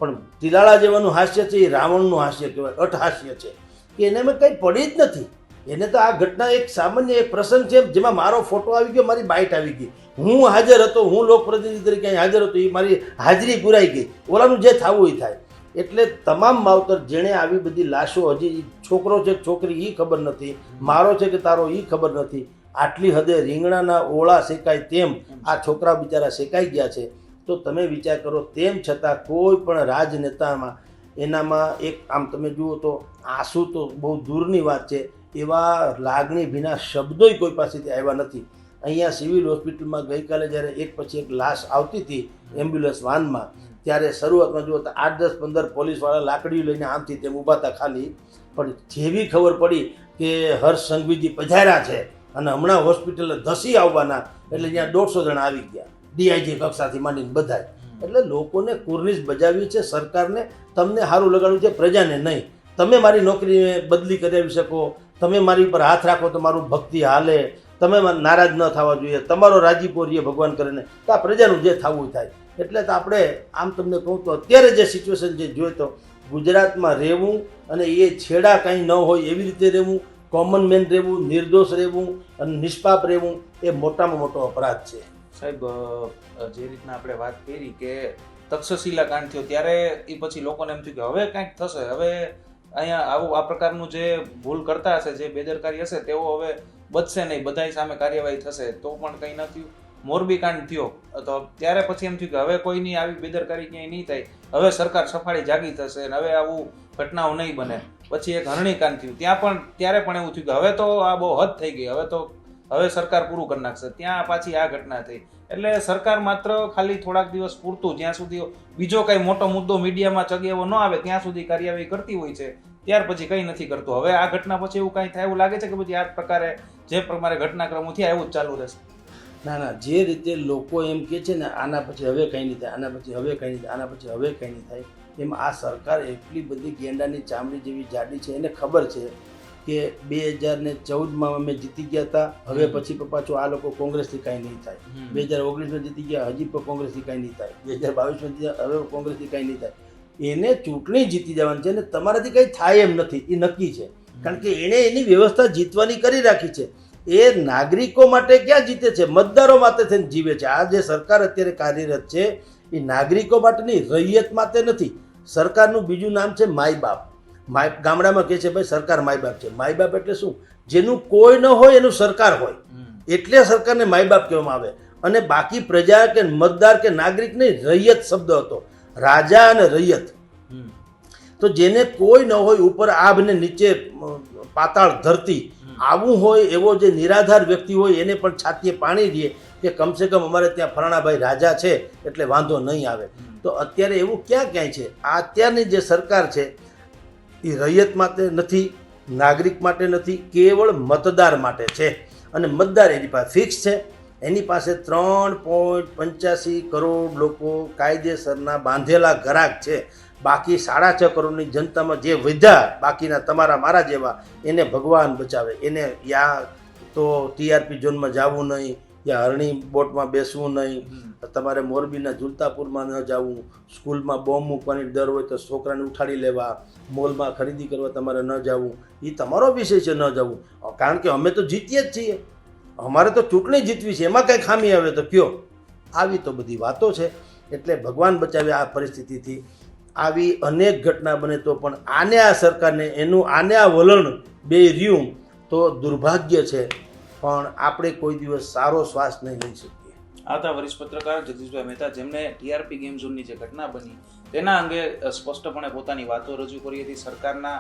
પણ તિલાળા જેવાનું હાસ્ય છે એ રાવણનું હાસ્ય કહેવાય, અટહાસ્ય છે કે એને મેં કંઈ પડી જ નથી. એને તો આ ઘટના એક સામાન્ય એક પ્રસંગ છે જેમાં મારો ફોટો આવી ગયો, મારી બાઇટ આવી ગઈ, હું હાજર હતો, હું લોકપ્રતિનિધિ તરીકે અહીં હાજર હતો, એ મારી હાજરી પુરાઈ ગઈ, ઓલાનું જે થવું એ થાય. એટલે તમામ માવતર જેણે આવી બધી લાશો, હજી છોકરો છે છોકરી એ ખબર નથી, મારો છે કે તારો એ ખબર નથી, આટલી હદે રીંગણાના ઓળા શેકાય તેમ આ છોકરા બિચારા શેકાઈ ગયા છે. તો તમે વિચાર કરો, તેમ છતાં કોઈ પણ રાજનેતામાં એનામાં એક આમ તમે જુઓ તો આંસુ તો બહુ દૂરની વાત છે, એવા લાગણી ભીના શબ્દોય કોઈ પાસેથી આવ્યા નથી. અહીંયા સિવિલ હોસ્પિટલમાં ગઈકાલે જ્યારે એક પછી એક લાશ આવતી હતી એમ્બ્યુલન્સ વાનમાં, ત્યારે શરૂઆતમાં જુઓ તો 8-10-15 પોલીસવાળા લાકડીઓ લઈને આમથી તેમ ઊભા હતા ખાલી. પણ જેવી ખબર પડી કે હર્ષ સંઘવીજી પધાર્યા છે અને હમણાં હોસ્પિટલે ધસી આવવાના, એટલે ત્યાં 150 જણા આવી ગયા, ડીઆઈજી કક્ષાથી માંડીને બધા. એટલે લોકોને કુર્નિશ બજાવી છે સરકારને, તમને સારું લગાડ્યું છે, પ્રજાને નહીં. તમે મારી નોકરીને બદલી કરાવી શકો, તમે મારી ઉપર હાથ રાખો તો મારું ભક્તિ હાલે, તમે નારાજ ન થવા જોઈએ, તમારો રાજીપો રહીએ ભગવાન કરીને, તો આ પ્રજાનું જે થવું થાય. એટલે તો આપણે આમ તમને કહું તો અત્યારે જે સિચ્યુએશન જે જોઈએ તો ગુજરાતમાં રહેવું અને એ છેડા કાંઈ ન હોય એવી રીતે રહેવું, કોમન મેન રહેવું, નિર્દોષ રહેવું અને નિષ્પાપ રહેવું એ મોટામાં મોટો અપરાધ છે. સાહેબ, જે રીતના આપણે વાત કરી કે તક્ષશિલા કાંડ થયો ત્યારે એ પછી લોકોને એમ થયું કે હવે કાંઈક થશે, હવે અહીંયા આવું આ પ્રકારનું જે ભૂલ કરતા હશે, જે બેદરકારી હશે તેઓ હવે બચશે નહીં, બધાય સામે કાર્યવાહી થશે. તો પણ કંઈ ન થયું. મોરબી કાંડ થયો તો ત્યારે પછી એમ થયું કે હવે કોઈની આવી બેદરકારી ક્યાંય નહીં થાય, હવે સરકાર સફાળી જાગી થશે અને હવે આવું ઘટનાઓ નહીં બને. પછી એક હરણી કાંડ થયું, ત્યારે પણ એવું થયું કે હવે તો આ બહુ હદ થઈ ગઈ, હવે સરકાર પૂરું કરી નાખશે. ત્યાં પાછી આ ઘટના થઈ. એટલે સરકાર માત્ર ખાલી થોડાક દિવસ પૂરતું, જ્યાં સુધી બીજો કઈ મોટો મુદ્દો મીડિયામાં ચગેવો ન આવે ત્યાં સુધી કાર્યવાહી કરતી હોય છે, ત્યાર પછી કંઈ નથી કરતું. હવે આ ઘટના પછી એવું કંઈ થાય એવું લાગે છે કે પછી આ પ્રકારે જે પ્રમાણે ઘટનાક્રમો થયા એવું જ ચાલુ રહેશે? ના, જે રીતે લોકો એમ કહે છે ને આના પછી હવે કંઈ નહીં થાય, આના પછી હવે કંઈ નહીં થાય, આના પછી હવે કંઈ નહીં થાય, એમ આ સરકાર એટલી બધી ગેંડાની ચામડી જેવી જાડી છે. એને ખબર છે કે 2014માં અમે જીતી ગયા હતા, હવે પછી પાછું આ લોકો કોંગ્રેસથી કાંઈ નહીં થાય. 2019માં જીતી ગયા, હજી પણ કોંગ્રેસથી કાંઈ નહીં થાય. 2022માં જીત્યા, હવે કોંગ્રેસથી કાંઈ નહીં થાય. એને ચૂંટણી જીતી જવાની છે ને તમારાથી કંઈ થાય એમ નથી, એ નક્કી છે. કારણ કે એણે એની વ્યવસ્થા જીતવાની કરી રાખી છે. એ નાગરિકો માટે ક્યાં જીતે છે? મતદારો માટે થઈને જીવે છે. આ જે સરકાર અત્યારે કાર્યરત છે એ નાગરિકો માટેની, રૈયત માટે નથી. સરકારનું બીજું નામ છે માય બાપ. ગામડામાં કહે છે ભાઈ સરકાર માય બાપ છે. માય બાપ એટલે શું? જેનું કોઈ ન હોય એનું સરકાર હોય, એટલે સરકારને માય બાપ કહેવામાં આવે. અને બાકી પ્રજા કે મતદાર કે નાગરિક નહીં, રૈયત શબ્દ હતો, રાજા અને રૈયત. તો જેને કોઈ ન હોય, ઉપર આભ ને નીચે પાતાળ ધરતી, આવું હોય એવો જે નિરાધાર વ્યક્તિ હોય એને પણ છાતીએ પાણી દે કે કમસે કમ અમારે ત્યાં ફલાણાભાઈ રાજા છે એટલે વાંધો નહીં આવે. તો અત્યારે એવું ક્યાંય છે? આ અત્યારની જે સરકાર છે એ રૈયત માટે નથી, નાગરિક માટે નથી, કેવળ મતદાર માટે છે. અને મતદાર એની પાસે ફિક્સ છે. એની પાસે 3.85 કરોડ લોકો કાયદેસરના બાંધેલા ઘરાક છે. બાકી 6.5 કરોડની જનતામાં જે વધ્યા, બાકીના તમારા મારા જેવા, એને ભગવાન બચાવે. એને યા તો ટીઆરપી ઝોનમાં જવું નહીં, યા હરણી બોટમાં બેસવું નહીં, તમારે મોરબીના ઝુલતાપુરમાં ન જવું, સ્કૂલમાં બોમ્બ મૂકવાની ડર હોય તો છોકરાને ઉઠાડી લેવા, મોલમાં ખરીદી કરવા તમારે ન જવું. એ તમારો વિષય છે, ન જવું. કારણ કે અમે તો જીતીએ જ છીએ, અમારે તો ચૂંટણી જીતવી છે, એમાં કંઈ ખામી આવે તો કયો. આવી તો બધી વાતો છે. એટલે ભગવાન બચાવે આ પરિસ્થિતિથી. આવી અનેક ઘટના બને તો પણ આને આ સરકારને એનું આને આ વલણ બે રહ્યું તો દુર્ભાગ્ય છે. પણ આપણે કોઈ દિવસ સારો શ્વાસ નહીં લઈ શકીએ. આ હતા વરિષ્ઠ પત્રકાર જગદીશભાઈ મહેતા, જેમને ટીઆરપી ગેમ ઝોનની જે ઘટના બની તેના અંગે સ્પષ્ટપણે પોતાની વાતો રજૂ કરી હતી. સરકારના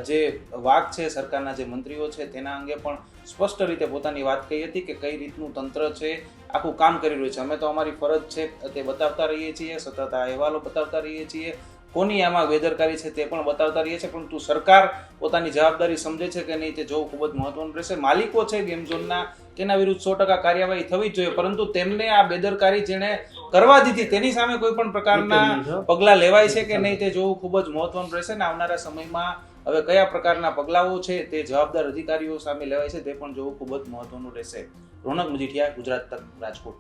જે વાક છે, સરકારના જે મંત્રીઓ છે તેના અંગે પણ સ્પષ્ટ રીતે પોતાની વાત કહી હતી કે કઈ રીતનું તંત્ર છે આખું કામ કરી રહ્યું છે. અમે તો અમારી ફરજ છે તે બતાવતા રહીએ છીએ, સતત આ અહેવાલો બતાવતા રહીએ છીએ, કોની આમાં બેદરકારી છે તે પણ બતાવતા રહીએ છીએ. પરંતુ સરકાર પોતાની જવાબદારી સમજે છે કે નહીં તે જોવું ખૂબ જ મહત્વનું રહેશે. માલિકો છે ગેમ ઝોનના તેના વિરુદ્ધ 100% કાર્યવાહી થવી જ જોઈએ, પરંતુ તેમને આ બેદરકારી જેણે કરવા દીધી તેની સામે કોઈ પણ પ્રકારના પગલાં લેવાય છે કે નહીં તે જોવું ખૂબ જ મહત્વનું રહેશે ને આવનારા સમયમાં હવે કયા પ્રકારના પગલાઓ છે તે જવાબદાર અધિકારીઓ સામે લેવાય છે તે પણ જોવું ખૂબ જ મહત્વનું રહેશે. રોનક મજીઠિયા, ગુજરાત તક, રાજકોટ.